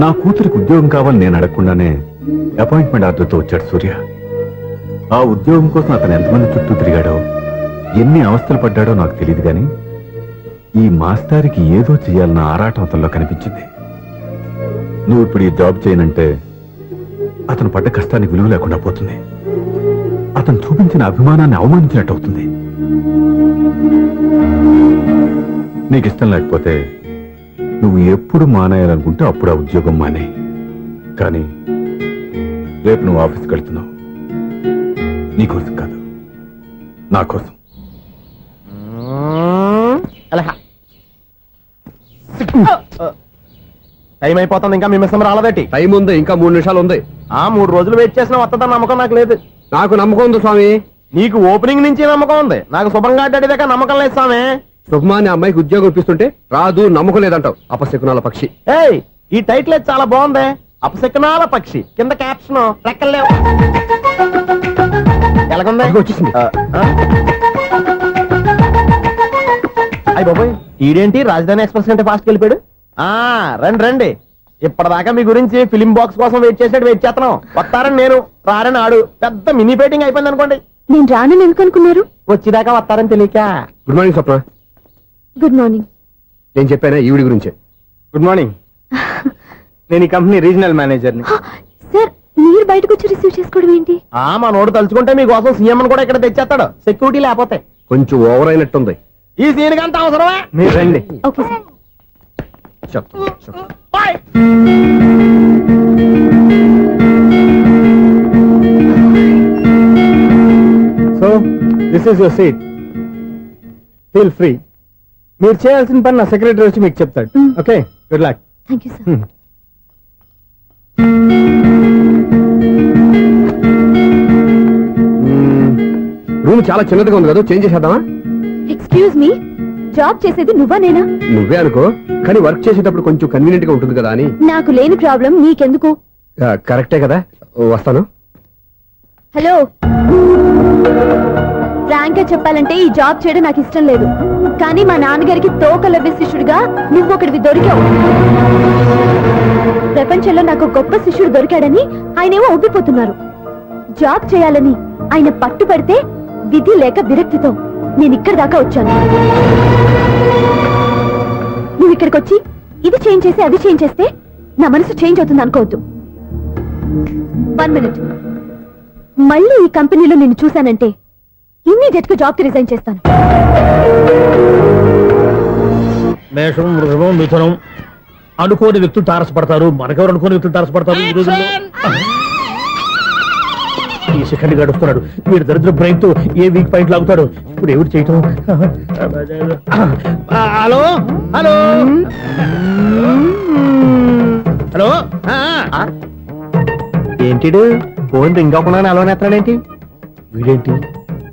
నా కూతురికి ఉద్యోగం కావాలని నేను అడగకుండానే అపాయింట్మెంట్ ఆర్డర్తో వచ్చాడు సూర్య. ఆ ఉద్యోగం కోసం అతను ఎంతమంది చుట్టూ తిరిగాడో, ఎన్ని అవస్థలు పడ్డాడో నాకు తెలియదు, కానీ ఈ మాస్టారికి ఏదో చేయాలన్న ఆరాటం అతనిలో కనిపించింది. నువ్వు ఇప్పుడు ఈ జాబ్ చేయనంటే అతను పడ్డ కష్టానికి విలువ లేకుండా పోతుంది. అతను చూపించిన అభిమానాన్ని అవమానించినట్టు అవుతుంది. నీకు ఇష్టం లేకపోతే నువ్వు ఎప్పుడు మానేయాలనుకుంటే అప్పుడు ఆ ఉద్యోగం మానే. కానీ రేపు నువ్వు ఆఫీస్కి వెళ్తున్నావు, నీకోసం కాదు, నా కోసం. టైం అయిపోతుంది, ఇంకా మీ మిస్సం రాలేదటి. టైం ఉంది, ఇంకా 3 నిమిషాలు ఉంది. 3 రోజులు వెయిట్ చేసిన వస్తుందని నమ్మకం నాకు లేదు. నాకు నమ్మకం ఉంది స్వామి. నీకు ఓపెనింగ్ నుంచి నమ్మకం ఉంది, నాకు శుభంగా అడ్డాక నమ్మకం లేదు స్వామి. శుభమాని అమ్మాయికి ఉద్యోగం ఇప్పిస్తుంటే రాదు, నమ్మకం లేదంటావు. అపశకునాల పక్షి. ఏయ్, ఈ టైటిల్ అయితే చాలా బాగుంది. అపశకునాల పక్షి, కింద క్యాప్షన్ రెక్కలేవు. ఎలాగుందా అదిగో వచ్చేసింది. అయ్యి బాబోయ్, ఈడేంటి రాజధాని ఎక్స్ప్రెస్ కంటే ఫాస్ట్ వెళ్ళిపోయాడు. రండి రండి, ఇప్పటిదాకా మీ గురించి ఫిలిం బాక్స్ కోసం వెయిట్ చేస్తున్నాం. వస్తారని నేను, రారని ఆడు. పెద్ద మినీ ఫైటింగ్ అయిపోయింది అనుకోండి. నేను రానని ఎందుకు అనుకున్నారు? వచ్చేదాకా వస్తారని తెలియక. Good morning Swapna. Good morning. నేను చెప్పానా ఈవిడి గురించే. Good morning. నేను ఈ కంపెనీ రీజనల్ మేనేజర్ని. సార్, మీరు బయటకు వచ్చి రిసీవ్ చేసుకోవడం ఏంటి? మా నోడు తలుచుకుంటే మీకోసం సీఎం కూడా ఇక్కడ తెచ్చేస్తాడు, సెక్యూరిటీ లేకపోతే. కొంచెం ఓవర్ అయినట్టుంది. ఈ సీన్ కంత అవసరమా? మీరు రండి. Okay sir. Bye. So this is your seat, feel free. మీరు చేయాల్సిన పని నా సెక్రటరీ వచ్చి మీకు చెప్తాడు. Okay, good luck. Thank you sir. Room చాలా చిన్నదిగా ఉంది కదా, చేంజ్ చేసేద్దామా? ఎక్స్క్యూజ్ మీ, జాబ్ చేసేది నువ్వా నేనా? నువ్వే అనుకో, కానీ వర్క్ చేసేటప్పుడు కొంచెం కన్వీనియంట్ గా ఉంటుంది కదా అని. నాకు లేని ప్రాబ్లం నీకెందుకు? కరెక్టే కదా, వస్తాను. హలో, ఫ్రాంక్ గా చెప్పాలంటే ఈ జాబ్ చేయడం నాకు ఇష్టం లేదు. కానీ మా నాన్నగారికి తోకలవ్వే శిష్యుడిగా నువ్వు ఒకటివి దొరికావు. ప్రపంచంలో నాకు గొప్ప శిష్యుడు దొరికాడని ఆయనేమో ఒప్పిపోతున్నారు. జాబ్ చేయాలని ఆయన పట్టుపడితే విధి లేక విరక్తితో నేను ఇక్కడి దాకా వచ్చాను. నువ్వు ఇక్కడికి వచ్చి ఇది చేంజ్ చేసి అది చేంజ్ చేస్తే నా మనసు చేంజ్ అవుతుంది అనుకోవద్దు. 1 మినిట్. మళ్ళీ ఈ కంపెనీలో నేను చూశానంటే ఇమ్మీడియట్ గా జాబ్ కి రిజైన్ చేస్తాను. మేషం, వృషభం, మిథునం అనుకోని వ్యక్తులు తారసపడతారు. మనకెవరు అనుకోని వ్యక్తులు తారసపడతారు ఈ రోజుల్లో? ఈ సెకండ్ గడుస్తున్నాడు. వీడు దరిద్ర బ్రెయిన్ తో ఏ వీక్ పాయింట్ లాగుతాడు. ఇప్పుడు ఎవరు చేయటం? Hello hello hello. ఏంటిడు ఫోన్ రింగ్ అవ్వకుండా అలవనేస్తాడేంటి? వీడేంటి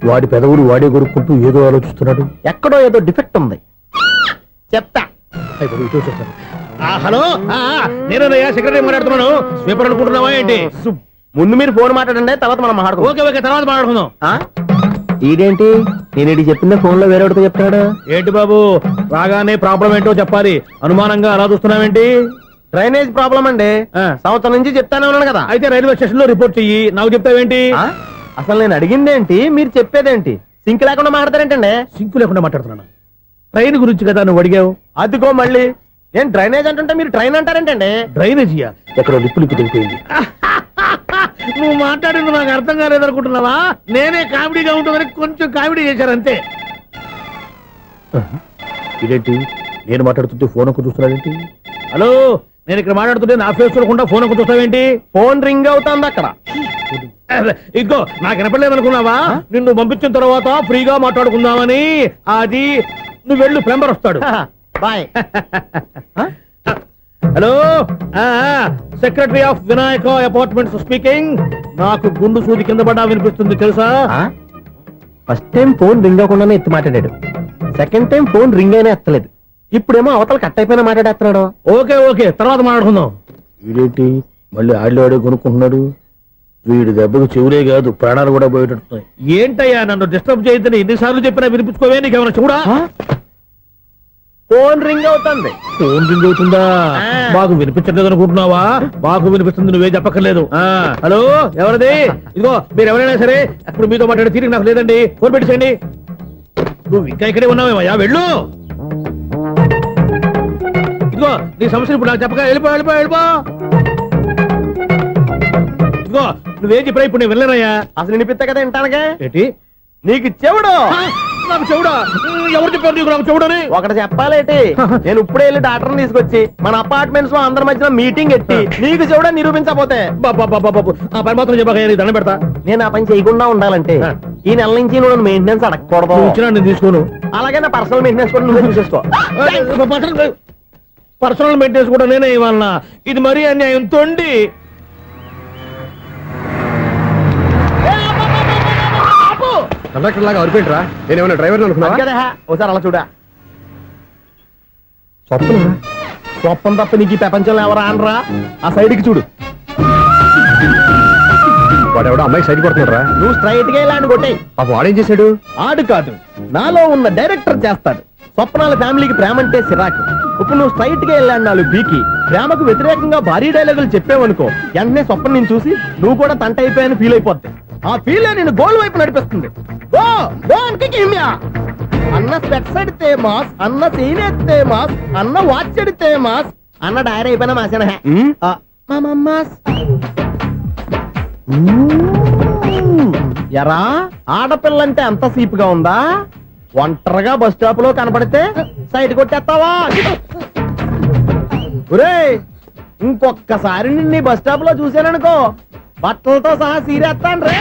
వాడి పెదవులు వాడే కొరుక్కుంటూ ఏదో ఆలోచిస్తున్నాడు. ఎక్కడో ఏదో డిఫెక్ట్ ఉంది, చెప్తా. అయిపోయి ఇటు వచ్చేస్తాను. హలో, నేనయ్యా సెక్రటరీ మాట్లాడుతున్నాను. స్వీపర్ అనుకుంటున్నావా ఏంటి? ముందు మీరు ఫోన్ మాట్లాడండి, తర్వాత మనం మాట్లాడుకో. ఓకే ఓకే, తర్వాత మాట్లాడుకుందాం. ఈడేంటి నేను ఇది చెప్పిందే ఫోన్ లో వేరేవాడితో చెప్తాడు. ఏంటి బాబు, రాగానే ప్రాబ్లం ఏంటో చెప్పాలి. అనుమానంగా అలా చూస్తున్నావేంటి? డ్రైనేజ్ ప్రాబ్లం అండి. సంవత్సరం నుంచి చెప్తానే ఉన్నాను కదా. అయితే రైల్వే స్టేషన్ లో రిపోర్ట్ చెయ్యి, నాకు చెప్తావేంటి? అసలు నేను అడిగిందేంటి, మీరు చెప్పేదేంటి? సింక్ లేకుండా మాట్లాడతారేంటండి? సింకు లేకుండా మాట్లాడుతున్నాను. ట్రైన్ గురించి కదా నువ్వు అడిగావు. అదిగో మళ్ళీ నేను డ్రైనేజ్ అంటుంటే మీరు ట్రైన్ అంటారేంటండి? డ్రైనేజీయా? ఎక్కడో లిప్పు తెలిపోయింది. నువ్వు మాట్లాడింది నాకు అర్థం కాలేదనుకుంటున్నావా? నేనే కామెడీగా ఉంటుందని కొంచెం కామెడీ చేశారంతే. ఇదేంటి నేను మాట్లాడుతుంటే ఫోన్ ఒక్క చూస్తున్నాడేంటి? హలో, నేను ఇక్కడ మాట్లాడుతుంటే నా ఫేస్ చూడకుండా ఫోన్ ఒక్క చూస్తావేంటి? ఫోన్ రింగ్ అవుతుంది అక్కడ. ఇంకో నాకు వినపడలేదు అనుకున్నావా? నిన్ను పంపించిన తర్వాత ఫ్రీగా మాట్లాడుకుందామని. అది నువ్వు వెళ్ళు, ప్లంబర్ వస్తాడు. Bye. Hello, secretary of Vinayaka apartments speaking. నాకు గుండు సూది కింద పడ్డా వినిపిస్తుంది తెలుసా? ఫస్ట్ టైం ఫోన్ రింగ్ అవ్వకుండానే ఎత్తి మాట్లాడాడు. సెకండ్ టైం ఫోన్ రింగ్ అయినా ఎత్తలేదు. ఇప్పుడేమో అవతల కట్ అయిపోయినా మాట్లాడేస్తున్నాడు. ఓకే ఓకే, తర్వాత మాట్లాడుకుందాం. వీడేంటి మళ్ళీ ఆడిలో కొనుక్కుంటున్నాడు? వీడి దెబ్బకు చెవులే కాదు, ప్రాణాలు కూడా పోయేటట్టున్నాయి. ఏంటయ్యా నన్ను డిస్టర్బ్ చేయొద్దని ఎన్నిసార్లు చెప్పినా వినిపించుకోవే? నీకేమైనా చూడా? ఫోన్ రింగ్ అవుతుంది. ఫోన్ రింగ్ అవుతుందా? మాకు వినిపించట్లేదు అనుకుంటున్నావా? మాకు వినిపిస్తుంది, నువ్వే చెప్పక్కర్లేదు. హలో, ఎవరిది? ఇదిగో మీరు ఎవరైనా సరే ఇప్పుడు మీతో మాట్లాడే తీరిక నాకు లేదండి. ఫోన్ పెట్టేసేయండి. నువ్వు ఇంకా ఇక్కడే ఉన్నావేమయ్యా, వెళ్ళు. ఇదిగో నీ సమస్యలు ఇప్పుడు నాకు చెప్పక వెళ్ళిపో వెళ్ళిపో వెళ్ళిపో. ఇదిగో నువ్వేం చెప్పరా ఇప్పుడు నేను వెళ్ళానయ్యా. అసలు వినిపిస్తా కదా వింటానగా. ఏంటి నీకు చెవుడు? నాకు చెవుడా? ఎవరు చెప్పారు నీకు నాకు చెవుడని? ఒకటి చెప్పాలేటి, నేను ఇప్పుడే వెళ్ళి డాక్టర్ని తీసుకొచ్చి మన అపార్ట్మెంట్స్ లో అందరి మధ్యన మీటింగ్ ఎట్టి నీకు చెవుడని నిరూపించకపోతే ఆ పని మాత్రం చెప్పక దండం పెడతా. నేను ఆ పని చేయకుండా ఉండాలంటే ఈ నెల నుంచి నువ్వు మెయింటెనెన్స్ అడగకూడదు. ఇచ్చినా నేను తీసుకోను. అలాగే నా పర్సనల్ మెయింటెనెన్స్ కూడా నువ్వే చూసేసుకో. పర్సనల్ మెయింటెనెన్స్ కూడా నేనే ఇవ్వాలన్నా? ఇది మరీ అన్యాయం తొండి. కండక్టర్ లాగా అరిపోయింట్రా. నేనేమన్నా డ్రైవర్ అనుకున్నా? ఒకసారి అలా చూడా. స్వప్న స్వప్నం తప్ప నీకు ఈ ప్రపంచంలో ఎవరా అనరా? ఆ సైడ్కి చూడు. వాడెవడో అమ్మాయి సైడ్ కొడుతున్నారా? నువ్వు స్ట్రైట్ గా ఇలాంటి కొట్టాయి. పాప వాడేం చేశాడు? ఆడు కాదు, నాలో ఉన్న డైరెక్టర్ చేస్తాడు. స్వప్నాల ఫ్యామిలీకి ప్రేమ అంటే సిరాకు. ఇప్పుడు నువ్వు స్ట్రైట్ గా వెళ్ళాడు నాలుగు బీకి ప్రేమకు వ్యతిరేకంగా భారీ డైలాగులు చెప్పావనుకో, వెంటనే స్వప్న నేను చూసి నువ్వు కూడా తంట అయిపోయాని ఫీల్ అయిపోద్ది. ఆ ఫీల్ నేను గోల్ వైపు నడిపిస్తుంది. Go go Kimya. అన్న స్పెట్స్ అడితే మాస్, అన్న సీన్ ఎత్తే మాస్, అన్న వాచ్ అడితే మాస్, అన్న డైరీ అయిపోయినా మాసేన మాస్. ఎరా ఆడపిల్లంటే అంత సీప్ గా ఉందా? ఒంటరిగా బస్ స్టాప్ లో కనపడితే సైడ్ కొట్టేస్తావా? ఒరేయ్, ఇంకొక్కసారి నిన్ను బస్ స్టాప్ లో చూశాననుకో, బట్టలతో సహా సీరేస్తాను రే.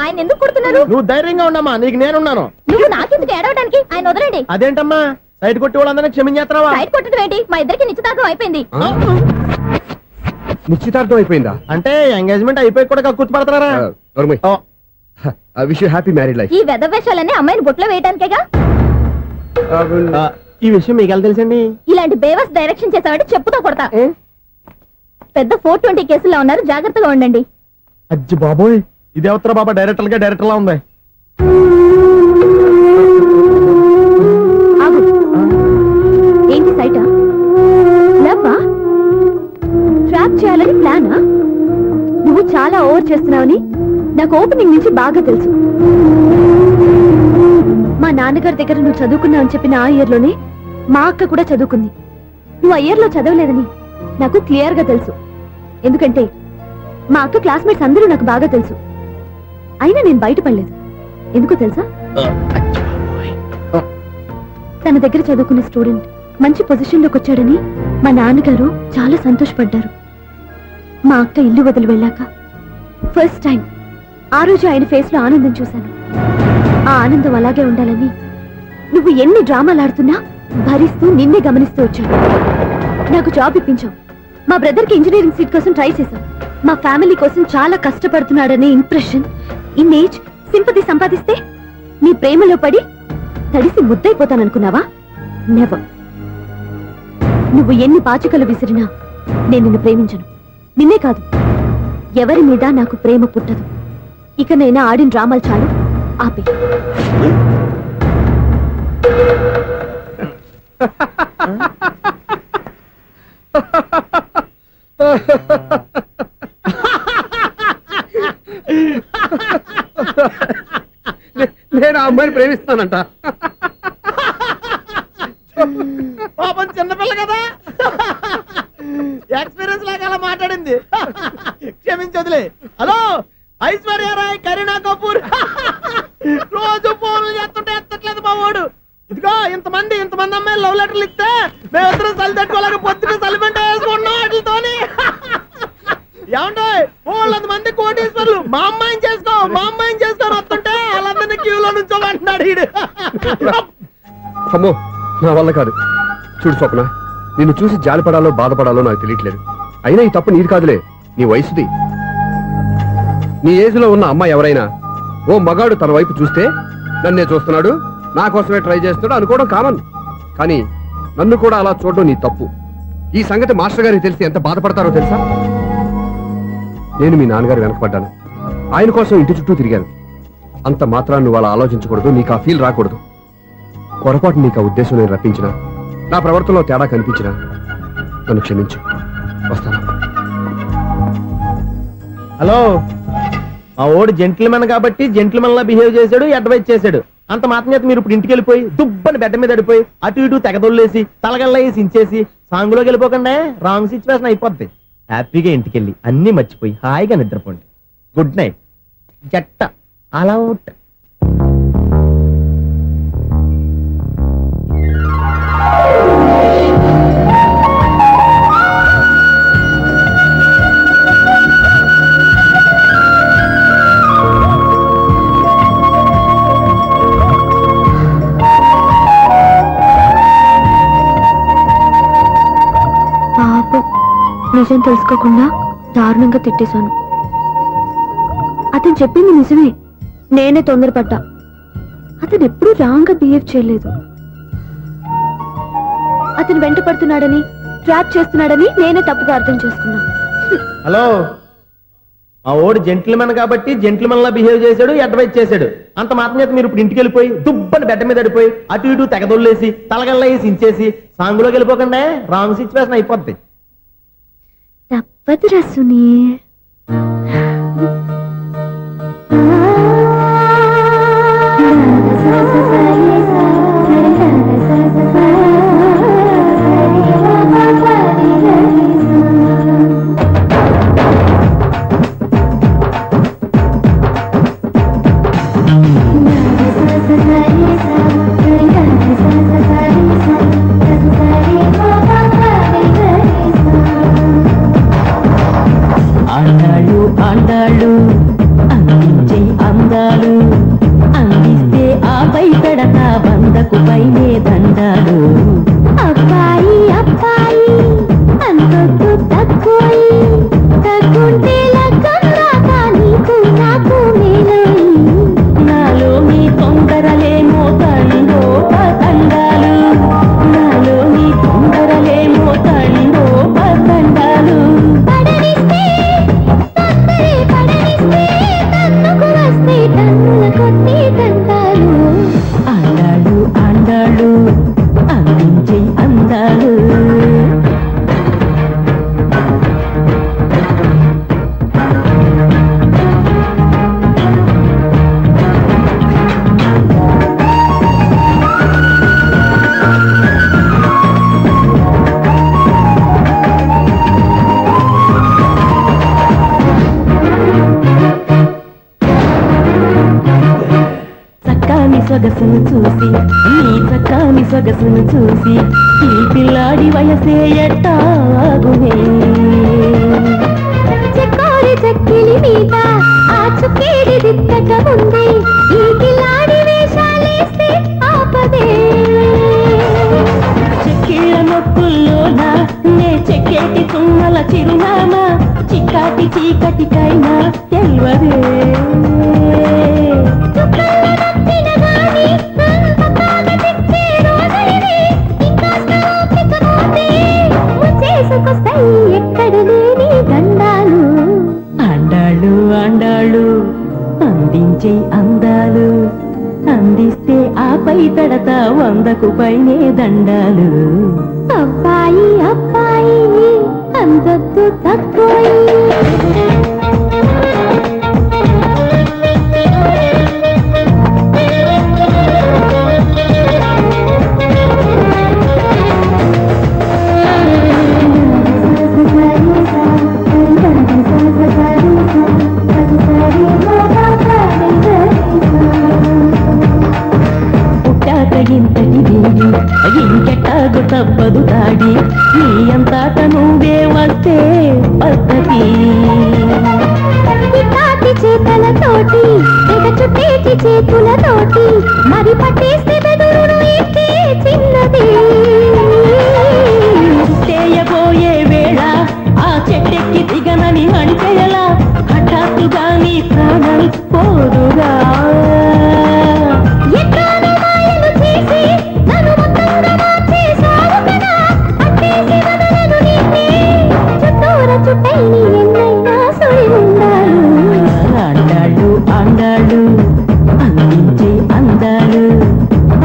ఆయన ఎందుకు కొడుతున్నారు? నువ్వు ధైర్యంగా ఉండమ్మా, నీకు నేనున్నాను. నువ్వు నాకెందుకు ఏడవడానికి? ఆయన వదలండి. అదేంటమ్మా సైడ్ కొట్టి వాళ్ళందరినీ క్షమించేస్తున్నావా? సైడ్ కొట్టడం ఏంటి? మా ఇద్దరికి నిశ్చితార్థం అయిపోయింది. నిశ్చితార్థం అయిపోయిందా? అంటే ఎంగేజ్మెంట్ అయిపోయి కూడా కూర్చుపడతారా? Wish you happy married life. ఈ వెధవేషాలన్నీ అమ్మాయిని బుట్లో వేయడానికేగా. ఈ విషయం మీకు ఎలా తెలుసండి? ఇలాంటి బేవస్ డైరెక్షన్ చేసావంటే చెప్పుతో కొడతా. పెద్ద 420 కేసుల్లో ఉన్నారు, జాగ్రత్తగా ఉండండి. అజ్జి బాబోయ్, ఇది అవతర బాబా డైరెక్టర్ లా ఉంది. ఆగు. ఏంటి సైటా? లవ్వా? ట్రాప్ చేయాలని ప్లానా? నువ్వు చాలా ఓవర్ చేస్తున్నావని నాకు ఓపెనింగ్ నుంచి బాగా తెలుసు. మా నాన్నగారి దగ్గర నువ్వు చదువుకున్నావని చెప్పిన ఆ ఇయర్ లోనే మా అక్క కూడా చదువుకుంది. నువ్వు ఆ ఇయర్ లో చదవలేదని నాకు క్లియర్ గా తెలుసు. ఎందుకంటే మా అక్క క్లాస్మేట్స్ అందరూ నాకు బాగా తెలుసు. అయినా నేను బయటపడలేదు. ఎందుకో తెలుసా? తన దగ్గర చదువుకున్న స్టూడెంట్ మంచి పొజిషన్ లోకి వచ్చాడని మా నాన్నగారు చాలా సంతోషపడ్డారు. మా అక్క ఇల్లు వదిలి వెళ్ళాక ఫస్ట్ టైం ఆ రోజు ఆయన ఫేస్ లో ఆనందం చూశాను. ఆ ఆనందం అలాగే ఉండాలని నువ్వు ఎన్ని డ్రామాలు ఆడుతున్నా భరిస్తూ నిన్నే గమనిస్తూ వచ్చావు. నాకు జాబ్ ఇప్పించావు. మా బ్రదర్ కి ఇంజనీరింగ్ సీట్ కోసం ట్రై చేశావు. మా ఫ్యామిలీ కోసం చాలా కష్టపడుతున్నాడనే ఇంప్రెషన్, ఇమేజ్, సింపతి సంపాదిస్తే నీ ప్రేమలో పడి తడిసి ముద్దైపోతాననుకున్నావా? నెవర్. నువ్వు ఎన్ని పాచికలు విసిరినా నేను నిన్ను ప్రేమించను. నిన్నే కాదు, ఎవరి మీద నాకు ప్రేమ పుట్టదు. ఇక నేను ఆడిన డ్రామాలు చాలు, ఆపే. నేను ఆ అమ్మాయిని ప్రేమిస్తానంట. పాపం చిన్నపిల్ల కదా, ఎక్స్పీరియన్స్ లాగా అలా మాట్లాడింది. క్షమించదులే. హలో, ఐశ్వర్య రాయ్, కరీనా కపూర్ రోజు ఫోన్లు చేస్తుంటే ఎత్తట్లేదు మా వాడు. ఇదిగో ఇంతమంది అమ్మాయిలు లవ్ లెటర్లు ఇస్తే మేమిద్దరం చలి తట్టుకోలేక పొద్దున చలిమంట వేసుకున్నాం వాటితోని. ఏమంటే వాళ్ళంత మంది కోటీశ్వర్లు మా అమ్మాయిని చేసుకొని వస్తుంటే వాళ్ళందరినీ క్యూలో నుంచోమంటున్నాడు వీడు. అమ్మో, నా వల్ల కాదు. చూడు స్వప్న, నిన్ను చూసి జాలిపడాలో బాధపడాలో నాకు తెలియట్లేదు. అయినా ఈ తప్పు నీది కాదులే, నీ వయసుది. నీ ఏజ్ లో ఉన్న అమ్మాయి ఎవరైనా ఓ మగాడు తన వైపు చూస్తే నన్నే చూస్తున్నాడు, నా కోసమే ట్రై చేస్తున్నాడు అనుకోవడం కామన్. కానీ నన్ను కూడా అలా చూడడం నీ తప్పు. ఈ సంగతి మాస్టర్ గారికి తెలిసి ఎంత బాధపడతారో తెలుసా? నేను మీ నాన్నగారు వెనకపడ్డాను, ఆయన కోసం ఇంటి చుట్టూ తిరిగాను. అంత మాత్రాన్ని నువ్వు అలా ఆలోచించకూడదు, నీకు ఆ ఫీల్ రాకూడదు. పొరపాటు నీకు ఆ ఉద్దేశం నేను రప్పించిన, నా ప్రవర్తనలో తేడా కనిపించిన నన్ను క్షమించు. వస్తాను. హలో, మా ఓడు జెంటిల్మెన్ కాబట్టి జెంటిల్మెన్ లా బిహేవ్ చేశాడు, అడ్వైజ్ చేశాడు. అంత మాత్రం చేత మీరు ఇప్పుడు ఇంటికి వెళ్ళిపోయి దుబ్బని బెడ్ మీద పడిపోయి అటు ఇటు తెగదొల్లేసి తలగల్లా సించేసి సాంగులోకి వెళ్ళిపోకుండా రాంగ్ సిచ్యువేషన్ అయిపోద్ది. హ్యాపీగా ఇంటికి వెళ్ళి అన్ని మర్చిపోయి హాయిగా నిద్రపోండి. Good night. జట్ట అలా అవుట్. నిజం తెలుసుకోకుండా దారుణంగా తిట్టేశాను. అతను చెప్పింది నిజమే, నేనే తొందరపడ్డా. అతను ఎప్పుడూ రాంగ్ గా బిహేవ్ చేయలేదు. అతను వెంట పడుతున్నాడని, ట్రాప్ చేస్తున్నాడని నేనే తప్పుగా అర్థం చేసుకున్నా. హలో, మా ఓడు జెంటిల్మెన్ కాబట్టి జెంటిల్మెన్ లా బిహేవ్ చేశాడు, అడ్వైజ్ చేశాడు. అంత మాత్రం చేత మీరు ఇప్పుడు ఇంటికి వెళ్ళిపోయి దుబ్బని బెడ్ మీద పడిపోయి అటు ఇటు తెగదొల్లేసి తలగల్లా వేసి ఇంచేసి సాంగులోకి వెళ్ళిపోకుండా రాంగ్ సిచ్యువేషన్ అయిపోద్ది. తప్పదు రసుని. ఆండాళ్ళు ఆండాళ్ళు అందించే అందాలు అందిస్తే ఆ పెడతా వందకు పైనే దండాలు. అబ్బాయి అబ్బాయి అంతొద్దు తక్కువయి తగ్గుంటే లగ్గందాక నీకు నాకు మేలోయి. నాలో మీ తొందరలేమో తండో తండాలు, నాలో మీ తొందరలేమో తండో తండాలు. పడనిస్తే తొందరే పడనిస్తే తన్నుకు వస్తే తన్నుల కొట్టి తంటాలు. ఆండాళ్ళు ఆండాళ్ళు అందించే అందాలు. చక్కాని సొగసును చూసి నీ చక్కాని సొగసును చూసి ఈ పిల్లాడి వయసే ఎట్టాగునే. చెక్కోరి చెక్కిలి మీద ఆ చుక్కేడి దిద్దక ముందే ఈ పిల్లాడి వేషాలేస్తే ఆపదే. చెక్కీల నొప్పుల్లోనా నే చెక్కేటి తుమ్మల చిరునామా చిక్కాటి చీకటికైనా తెల్వదే. ఎక్కడ లేని దండాలు. ఆండాళ్ళు ఆండాళ్ళు అందించే అందాలు అందిస్తే ఆపై తడతా వందకు పైనే దండాలు. అబ్బాయి అబ్బాయి అందొద్దు తక్కువయి. పుట్టాక ఇంతటి వేడి ఇంకెట్టాగు తప్పదు దాడి నీ అంతట నువ్వే వస్తే పద్ధతి. ఇటాటి చేతలతోటి తెగ చుట్టేటి చేతులతోటి మరి పట్టేస్తే బెదురును ఎక్కే చిన్నది. చేయబోయే వేళ ఆ చెట్టెక్కి దిగనని అంటే ఎలా హఠాత్తుగా నీ ప్రాణం పోదుగా. ఎట్లానో మాయలు చేసి నన్ను మొత్తంగా మార్చేశావు కదా, పట్టేసి వదలను నిన్నే. చుట్టూర చుట్టైని ఎన్నైనా సుడి ఉండాలు. ఆండాళ్ళు ఆండాళ్ళు అందించే అందాలు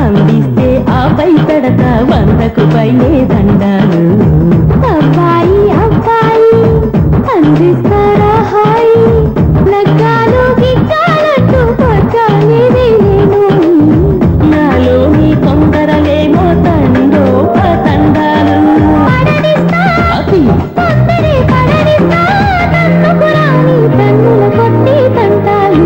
అందిస్తే ఆపై పెడతా వందకు పైనే దండాలు. అబ్బాయి అబ్బాయి అందిస్తారా హాయి లగ్గాలు గిగ్గాలంటూ పట్టాలేదే నేను. నాలో నీ తొందరలేమో తండో తండాలు. పడనిస్తా అది తొందరే పడనిస్తా తన్నుకు రాని తన్నుల కొట్టి తంటాలు.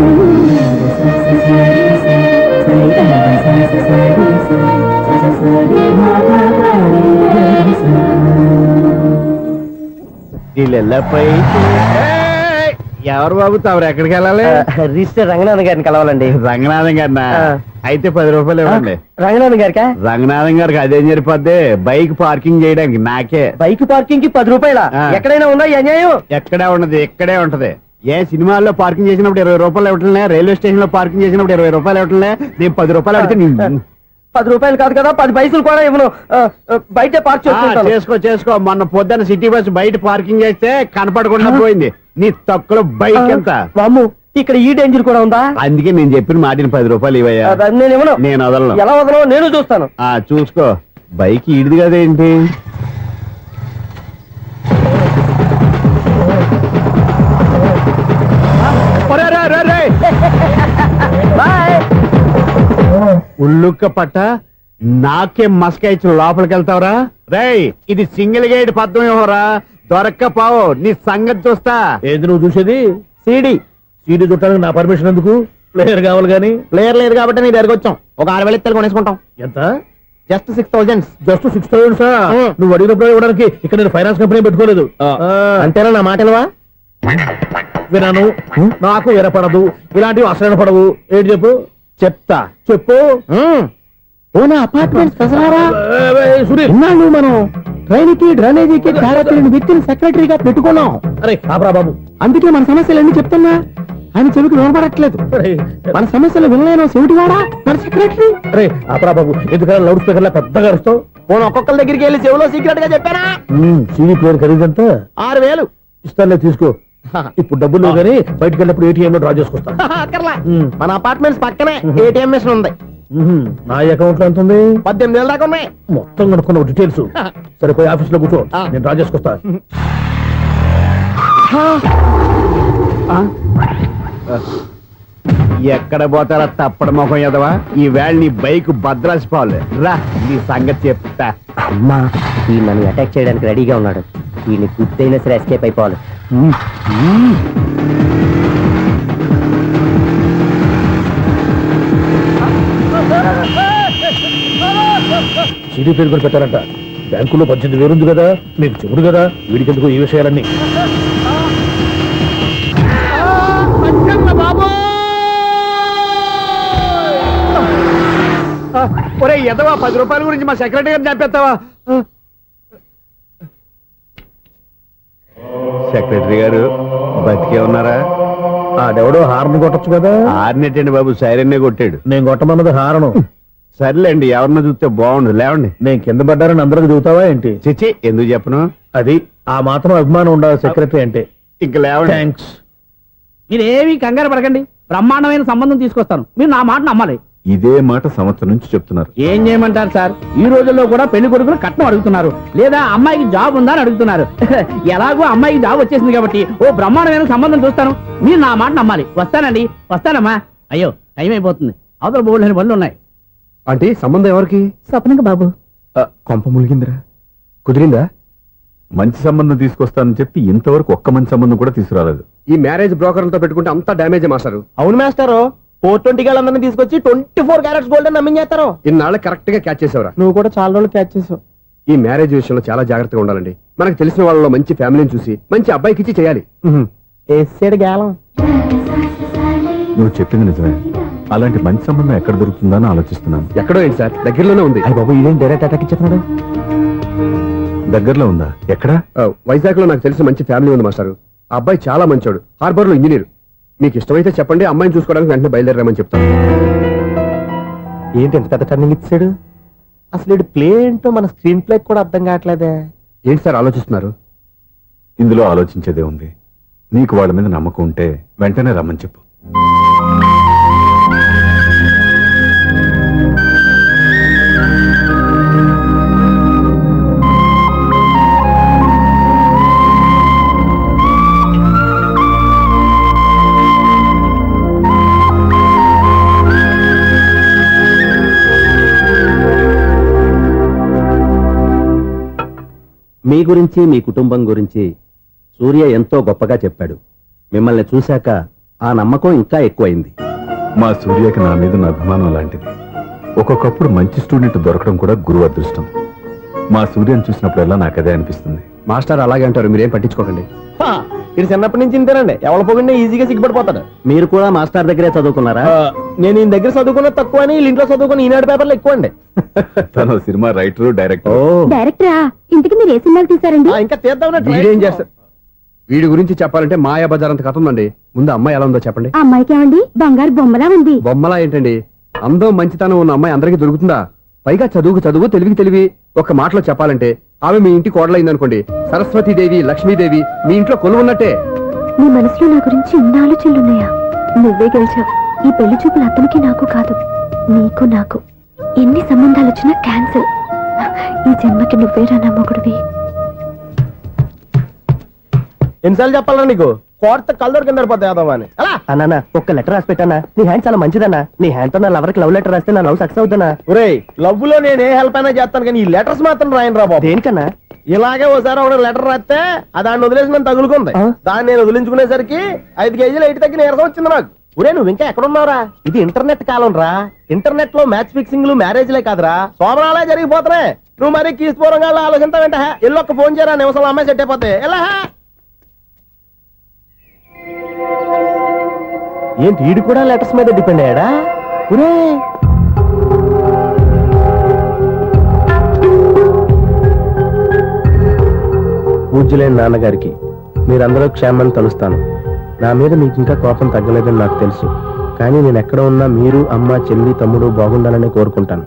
ఎవరు బాబు తమరు ఎక్కడికి వెళ్ళాలి? రిజిస్టర్ రంగనాథ్ గారిని కలవాలండి. రంగనాథం గారినా? అయితే 10 రూపాయలు ఇవ్వండి. రంగనాథ్ గారికా? రంగనాథం గారికి అదేం సరిపోద్ది, బైక్ పార్కింగ్ చేయడానికి నాకే. బైక్ పార్కింగ్ కి 10 రూపాయల ఆ. ఎక్కడైనా ఉందా ఈ అన్యాయం? ఎక్కడే ఉన్నది, ఇక్కడే ఉంటది. ఏ సినిమాల్లో పార్కింగ్ చేసినప్పుడు 20 రూపాయలు ఇవ్వట్లే, రైల్వే స్టేషన్ లో పార్కింగ్ చేసినప్పుడు 20 రూపాయలు ఇవ్వట్లే, నేను 10 రూపాయలు అడిగితే రూపాయలు కాదు కదా 10 పైసలు కూడా ఇవ్వను. బయటే పార్క్ చేసుకో చేసుకో. మొన్న పొద్దున్న సిటీ బస్ బయట పార్కింగ్ చేస్తే కనపడకుండా పోయింది. నీ తక్కువ బైక్ ఎంత? వామ్ము, ఇక్కడ ఈ డేంజర్ కూడా ఉందా? అందుకే నేను చెప్పిన మాటిని 10 రూపాయలు ఇవ్వయా. నేను ఇవ్వను. నేను వదలను. ఎలా వదలను? నేను చూస్తాను. చూసుకో. బైక్ ఈడిది కదేంటి? ఉల్లుక్క పట్ట నాకే మస్క ఇచ్చిన లోపలికి వెళ్తావురా? రేయ్, ఇది సింగిల్ గేట్ పద్మం ఇవ్వరా? దొరక్కపోవు, నీ సంగతి చూస్తా. ఏంది నువ్వు చూసేది? సీడీ సీడీ చుట్టానికి నా పర్మిషన్ ఎందుకు? ప్లేయర్ కావాలి గానీ. ప్లేయర్ లేదు కాబట్టి నీ దగ్గరకు వచ్చాం. ఒక 6,000 ఇత్తలు కొనేసుకుంటాం. ఎంత? జస్ట్ 6,000. Just 6,000 sir. నువ్వు అడిగినప్పుడు ఇవ్వడానికి ఇక్కడ నేను ఫైనాన్స్ కంపెనీ పెట్టుకోలేదు. అంతేనా? నా మాటలువా? వినాను, నాకు వినపడదు. ఇలాంటివి అసలు పడవు. ఏంటి చెప్పు? చెప్తా. చెప్పు. ఓనా అపార్ట్మెంట్స్ సునీల్, ఇన్నాళ్ళు మనం ట్రైన్కి డ్రైనేజీకి తయారీ వ్యక్తిని సెక్రటరీగా పెట్టుకున్నాం. అరే ఆపరా బాబు. అందుకే మన సమస్యలన్నీ చెప్తున్నా. ఆయన చెవికి వినపడట్లేదు. మన సమస్యలు వినలేను చెవిటివాడా మన సెక్రటరీ. అరే ఆపరా బాబు. ఎందుకన్నా లౌడ్ స్పీకర్ లా పెద్దగా అరుస్తావు? పోను ఒక్కొక్కరి దగ్గరికి వెళ్ళి చెవిలో సీక్రెట్ గా చెప్పానా? CD player ఖరీదంతా 6,000. ఇస్తానులే, తీసుకో. ఇప్పుడు డబ్బులు లేవు కానీ బయటకు వెళ్ళినప్పుడు ఏటీఎం లో డ్రా చేసుకొస్తా. అక్కర్లా. మన అపార్ట్మెంట్స్ పక్కనే ఏటీఎం మిషన్ ఉంది. నా అకౌంట్ లో ఎంత ఉంది? 18,000 దాకా ఉన్నాయి. మొత్తం కనుక్కున్న డీటెయిల్స్. సరిపోయి ఆఫీస్ లో కూర్చో, నేను డ్రా చేసుకొస్తా. ఎక్కడ పోతారా తప్పడ మొఖం ఎదవా? ఈ వేళ నీ బైక్ భద్రాసి పోవాలి. రా, నీ సంగతి చెప్తా. అమ్మా, ఈ నన్ను అటాక్ చేయడానికి రెడీగా ఉన్నాడు. వీడిని గుద్దైనా సరే ఎస్కేప్ అయిపోవాలి. సీడీ ప్లేయర్ కూడా పెట్టారంట. బ్యాంకులో 18,000 ఉంది కదా, మీకు చెబుడు కదా. వీడికి ఎందుకు ఈ విషయాలన్నీ? ఒరే ఎదవా, 10 రూపాయల గురించి మా సెక్రటరీ గారిని చంపేస్తావా? సెక్రటరీ గారు బతికే ఉన్నారా? ఆడెవడో హార్న్ కొట్టచ్చు కదా. ఆరినట్టండి బాబు, సైరన్నే కొట్టాడు. నేను కొట్టమన్నది హారను. సర్లేండి, ఎవరన్నా చూస్తే బాగుండు. లేవండి. నేను కింద పడ్డారని అందరికి చూతావా ఏంటి? చిచ్చి, ఎందుకు చెప్పను? అది ఆ మాత్రం అభిమానం ఉండాలి సెక్రటరీ అంటే. ఇంక లేవండి. థ్యాంక్స్. మీరేమీ కంగారు పడకండి. బ్రహ్మాండమైన సంబంధం తీసుకొస్తాను. మీరు నా మాట నమ్మాలి. ఇదే మాట సంవత్సరం నుంచి చెప్తున్నారు. ఏం చేయమంటారు సార్? ఈ రోజుల్లో కూడా పెళ్లి కొడుకులు కట్నం అడుగుతున్నారు, లేదా అమ్మాయికి జాబ్ ఉందా అని అడుగుతున్నారు. ఎలాగో అమ్మాయికి జాబ్ వచ్చేసింది కాబట్టి ఓ బ్రహ్మాండమైన సంబంధం చూస్తాను. మీరు నా మాట నమ్మాలి. వస్తానండి, వస్తానమ్మా. అయ్యో, టైం అయిపోతుంది. అవతల బోల్డని పనులు ఉన్నాయి. అంటే సంబంధం ఎవరికి? స్వప్నకు బాబు. కొంప ములిగిందిరా. కుదిరిందా? మంచి సంబంధం తీసుకొస్తానని చెప్పి ఇంతవరకు ఒక్క మంచి సంబంధం కూడా తీసుకురాలేదు. ఈ మ్యారేజ్ బ్రోకర్లతో పెట్టుకుంటే అంతా డ్యామేజ్ మాస్టారు. అవును మాస్టారు, 420 గాళ్ళందరినీ తీసుకొచ్చి 24 క్యారెట్స్ గోల్డ్ అని నమ్మించేస్తారు. ఇన్నాళ్ళ కరెక్ట్ గా క్యాచ్ చేసేవరా? నువ్వు కూడా చాలా రోజులు క్యాచ్ చేసావు. ఈ మ్యారేజ్ విషయంలో చాలా జాగ్రత్తగా ఉండాలండి. మనకు తెలిసిన వాళ్ళలో మంచి ఫ్యామిలీని చూసి మంచి అబ్బాయికి ఇచ్చి చేయాలి. వేసాడు గాలం. నువ్వు చెప్పింది నిజమే. అలాంటి మంచి సంబంధం ఎక్కడ దొరుకుతుందా అని ఆలోచిస్తున్నాను. ఎక్కడో ఏంటి సార్, దగ్గరలోనే ఉంది. అయ్య బాబు, ఇదేం డైరెక్ట్ అటాక్ ఇచ్చేస్తున్నాడు. దగ్గరలో ఉందా? ఎక్కడా? వైజాగ్ లో నాకు తెలిసిన మంచి ఫ్యామిలీ ఉంది మాస్టారు. ఆ అబ్బాయి చాలా మంచోడు, హార్బర్ లో ఇంజనీర్. మీకు ఇష్టమైతే చెప్పండి, అమ్మాయిని చూసుకోవడానికి వెంటనే బయలుదేరామని చెప్తాను. ఏంటి ఎంత పెద్ద టర్నింగ్ ఇచ్చాడు? అసలు ఇటు ప్లే ఏంటో మన స్క్రీన్ ప్లే కూడా అర్థం కావట్లేదే. ఏంటి సార్ ఆలోచిస్తున్నారు? ఇందులో ఆలోచించేదే ఉంది. నీకు వాళ్ళ మీద నమ్మకం ఉంటే వెంటనే రమ్మని చెప్పు. మీ గురించి, మీ కుటుంబం గురించి సూర్య ఎంతో గొప్పగా చెప్పాడు. మిమ్మల్ని చూశాక ఆ నమ్మకం ఇంకా ఎక్కువైంది. మా సూర్యకి నా మీద ఉన్న అభిమానం లాంటిది. ఒక్కొక్కప్పుడు మంచి స్టూడెంట్ దొరకడం కూడా గురువు అదృష్టం. మా సూర్యని చూసినప్పుడల్లా నాకు అదే అనిపిస్తుంది. మాస్టర్ అలాగే అంటారు, మీరేం పట్టించుకోకండి. ఇది చిన్నప్పటి నుంచి ఇంతేనండి. ఎవరి పోగండి ఈజీగా సిగ్గుపడిపోతాడు. మీరు కూడా మాస్టర్ దగ్గరే చదువుకున్నారా? నేను ఈయన దగ్గర చదువుకున్న తక్కువ అని ఇంట్లో చదువుకుని ఈనాడు పేపర్లు ఎక్కువ అండి. తను సినిమా రైటరు, డైరెక్టర్. డైరెక్టరా? ఇంతకు మీరు ఏ సినిమాలు తీసారండి? ఇంకా తీద్దామని వీడేం చేస్తారు? వీడి గురించి చెప్పాలంటే మాయా బజార్ అంత కథ ఉందండి. ముందు అమ్మాయి ఎలా ఉందో చెప్పండి. ఆ అమ్మాయికి ఏమండి బంగారు బొమ్మలా ఉంది. బొమ్మలా ఏంటండి? అందం మంచితనం ఉన్న అమ్మాయి అందరికీ దొరుకుతుందా? పైగా చదువుకు చదువు, తెలివికి తెలివి. ఒక మాటలో చెప్పాలంటే ఆమె మీ ఇంటి కోడలైందనుకోండి, సరస్వతీదేవి, లక్ష్మీదేవి మీ ఇంట్లో కొలువున్నట్టే. నీ మనసులో నా గురించి ఇన్ని ఆలోచనలున్నాయా? నువ్వే గెలిచావు. ఈ పెళ్లి చూపులు అతనికి నాకు కాదు, నీకు నాకు. ఎన్ని సంబంధాలు వచ్చినా క్యాన్సిల్. ఈ జన్మకి నువ్వేరా నా మొగుడివి. ఎన్నిసార్లు చెప్పాలా నీకు? కోర్త కళ్ళోడు కింద పడిపోతాయి యాదవ్వని. అలా అన్నా ఒక్క లెటర్ రాసి పెట్టానా? నీ హ్యాండ్ చాలా మంచిదన్నా. నీ హ్యాండ్ తో నా లవర్కి లవ్ లెటర్ రాస్తే నా లవ్ సక్సెస్ అవుతానా? ఒరేయ్, లవ్ లో నేను ఏ హెల్ప్ అయినా చేస్తాను, కానీ ఈ లెటర్స్ మాత్రం రాయను రా బాబు. దేనికన్నా? ఇలాగే ఓసారి ఒక లెటర్ రాస్తే దాన్ని వదిలేసి నన్ను తగులుకుంది. దాన్ని నేను వదిలించుకునేసరికి 5 కేజీలు 8 తగ్గి నీరసం వచ్చింది నాకు. ఒరే, నువ్వు ఇంకా ఎక్కడున్నావురా? ఇది ఇంటర్నెట్ కాలం రా. ఇంటర్నెట్ లో మ్యాచ్ ఫిక్సింగ్లు, మ్యారేజ్లే కాదురా, సోమరాలే జరిగిపోతున్నాయి. నువ్వు మరి కీస్పూరంగా ఆలోచించావంట. ఎల్లొక్క ఫోన్ చేయరా, నిమిషంలో అమ్మాయి సెట్ అయిపోతే. ఎలా ఏంటి వీడు కూడా లెటర్స్ మీద డిపెండ్ అయ్యాడా? ఒరే, పూజ్యులైన నాన్నగారికి మీరందరూ క్షేమాన్ని తలుస్తాను. నా మీద మీకు ఇంకా కోపం తగ్గలేదని నాకు తెలుసు, కానీ నేను ఎక్కడ ఉన్నా మీరు, అమ్మ, చెల్లి, తమ్ముడు బాగుండాలని కోరుకుంటాను.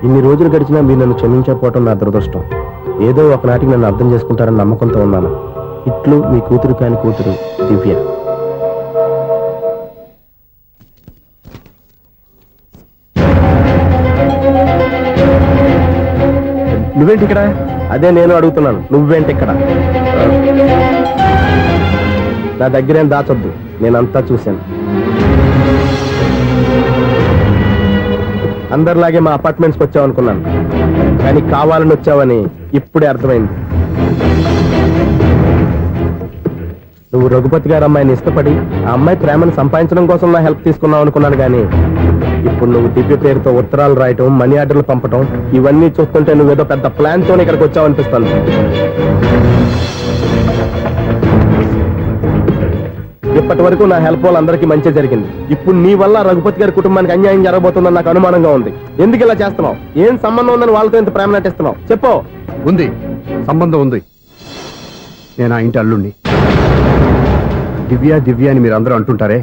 ఇన్ని రోజులు గడిచినా మీరు నన్ను క్షమించకపోవటం నా దురదృష్టం. ఏదో ఒకనాటికి నన్ను అర్థం చేసుకుంటారని నమ్మకంతో ఉన్నాను. ఇట్లు మీ కూతురు కాని కూతురు దివ్య. నువ్వేంటి ఇక్కడ? అదే నేను అడుగుతున్నాను, నువ్వేంటి ఇక్కడ? నా దగ్గరేం దాచొద్దు, నేనంతా చూశాను. అందరిలాగే మా అపార్ట్మెంట్స్కి వచ్చావు అనుకున్నాను, కానీ కావాలని వచ్చావని ఇప్పుడే అర్థమైంది. నువ్వు రఘుపతి గారు అమ్మాయిని ఇష్టపడి ఆ అమ్మాయి ప్రేమను సంపాదించడం కోసం నా హెల్ప్ తీసుకున్నావు అనుకున్నాను, కానీ ఇప్పుడు నువ్వు దివ్య పేరుతో ఉత్తరాలు రాయటం, మనీ ఆర్డర్లు పంపటం, ఇవన్నీ చూస్తుంటే నువ్వేదో పెద్ద ప్లాన్ తోనే ఇక్కడికి వచ్చావు అనిపిస్తాను. ఇప్పటి వరకు నా హెల్ప్ వాళ్ళందరికీ మంచి జరిగింది. ఇప్పుడు నీ వల్ల రఘుపతి గారి కుటుంబానికి అన్యాయం జరగబోతుందని నాకు అనుమానంగా ఉంది. ఎందుకు ఇలా చేస్తున్నావు? ఏం సంబంధం ఉందని వాళ్ళతో ఇంత ప్రేమ నటిస్తున్నావు? చెప్పు. ఉంది, సంబంధం ఉంది. నేను ఆ ఇంటి అల్లుణ్ణి. దివ్య దివ్య అని మీరు అందరూ అంటుంటారే,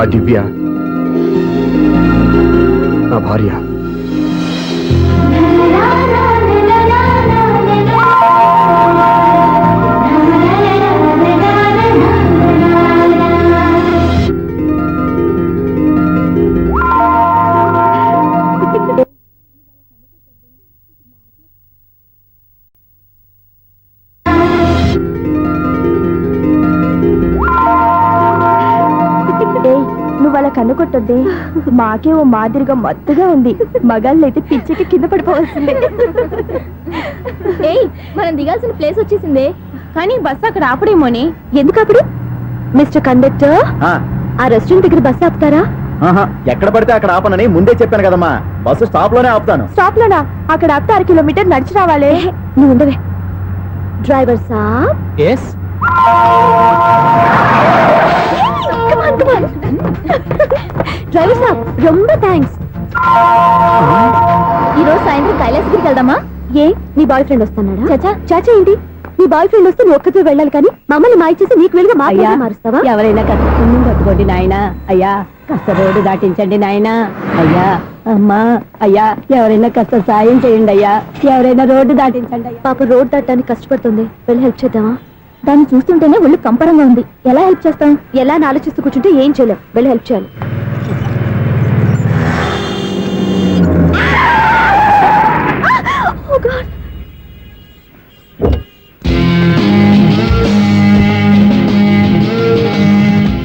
ఆ దివ్య నా భార్య. నువ్వు అలా కన్నుకొట్టొద్దే, మాకే ఓ మాదిరిగా మత్తుగా ఉంది. మగాళ్ళైతే పిచ్చికి కింద పడిపోవాల్సిందే. ఏయ్, మనం దిగాల్సిన ప్లేస్ వచ్చేసిందే, కానీ బస్సు అక్కడ ఆపడేమోని. ఎందుకు అప్పుడు? మిస్టర్ కండక్టర్, ఆ రెస్టారెంట్ దగ్గర బస్సు ఆపుతారా? ఎక్కడ పడితే అక్కడ ఆపనని ముందే చెప్పాను కదమ్మా. బస్సు స్టాప్ లోనే ఆపుతాను. స్టాప్ లోనా? అక్కడ ఆపితే 6 కిలోమీటర్ నడిచి రావాలి. నువ్వు ఉండవే. డ్రైవర్ సాబ్. ఎస్. డ్రైవర్ సాబ్, రొంబ థ్యాంక్స్. ఈ రోజు సాయంత్రం కైలాసగిరికి వెళ్దామా? ఏ, నీ బాయ్ ఫ్రెండ్ వస్తున్నాడా? చాచా చాచా ఏంటి? నీ బాయ్ ఫ్రెండ్ వస్తే నువ్వు ఒక్కతో వెళ్ళాలి, కానీ మమ్మల్ని మాయిచేసి నీకు వెళ్ళి మారుస్తావా? ఎవరైనా కట్టుకోండి నాయనా. అయ్యా, కాస్త రోడ్డు దాటించండి నాయనా. అయ్యా, అమ్మా, అయ్యా, ఎవరైనా కాస్త సాయం చేయండి అయ్యా. ఎవరైనా రోడ్డు దాటించండి అయ్యా. పాప రోడ్ దాటడానికి కష్టపడుతుంది, వెళ్ళి హెల్ప్ చేద్దామా? దాన్ని చూస్తుంటేనే ఒళ్ళు కంపరంగా ఉంది. ఎలా హెల్ప్ చేస్తాం? ఎలా అని ఆలోచిస్తూ కూర్చుంటే ఏం చేయలేం. వెళ్ళి హెల్ప్ చేయాలి.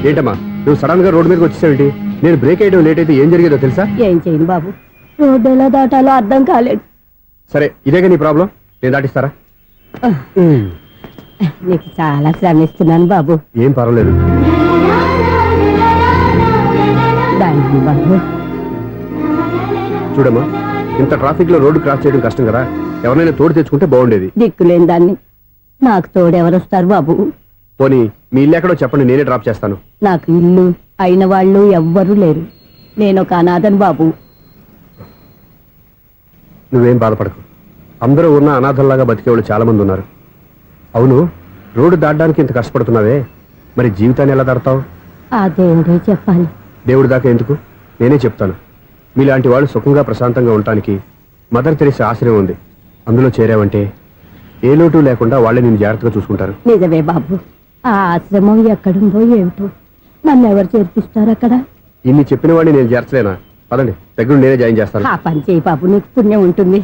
ఏంటమ్మా నువ్వు సడన్ గా రోడ్డు మీదకి వచ్చేసావేంటి? నేను బ్రేక్ అయ్యడం లేట్ అయితే ఏం జరిగేదో తెలుసా? ఏం చేయను బాబు, రోడ్డు ఎలా దాటాలో అర్థం కాలేదు. సరే, ఇదేగా నీ ప్రాబ్లం, నేను దాటిస్తారా? నీకు చాలా శ్రమిస్తున్నాను బాబు. ఏం పర్వాలేదు. దానికి బాబు, చూడమ్మా, ఇంత ట్రాఫిక్ లో రోడ్డు క్రాస్ చేయడం కష్టం కదా, ఎవరైనా తోడు తెచ్చుకుంటే బాగుండేది. దిక్కులేని దాన్ని నాకు తోడెవరొస్తారు బాబు? పోనీ మీ ఇల్లు ఎక్కడో చెప్పండి, నేనే డ్రాప్ చేస్తాను. నాకు ఇల్లు అయిన వాళ్ళు ఎవ్వరూ లేరు. నేను ఒక అనాథను బాబు. నువ్వేం బాధపడకు, అందరూ ఉన్న అనాథల్లాగా బతికేవాళ్ళు చాలా మంది ఉన్నారు. అవును, రోడ్డు దాటడానికి ఇంత కష్టపడుతున్నావే, మరి జీవితాన్ని ఎలా దాడతావు? ఆ దేవుడే చెప్పాలి. దేవుడి దాకా ఎందుకు, నేనే చెప్తాను. మీలాంటి వాళ్ళు సుఖంగా ప్రశాంతంగా ఉండటానికి మదర్ తెరిసే ఆశ్రయం ఉంది. అందులో చేరావంటే ఏ లోటు లేకుండా వాళ్ళే నేను జాగ్రత్తగా చూసుకుంటారు. నిజమే బాబు, ఆ ఆశ్రమం ఎక్కడుందో ఏమిటో, నన్ను ఎవరు చేర్పిస్తారు అక్కడ? ఇన్ని చెప్పిన వాడిని నేను చేర్చలేనా? పదండి, దగ్గర నేనే జాయిన్ చేస్తాను. ఆ పని చేయి బాబు, నీకు పుణ్యం ఉంటుంది.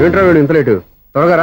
ఏంట్రా వీడు ఇంత లేటు? త్వరగా రా.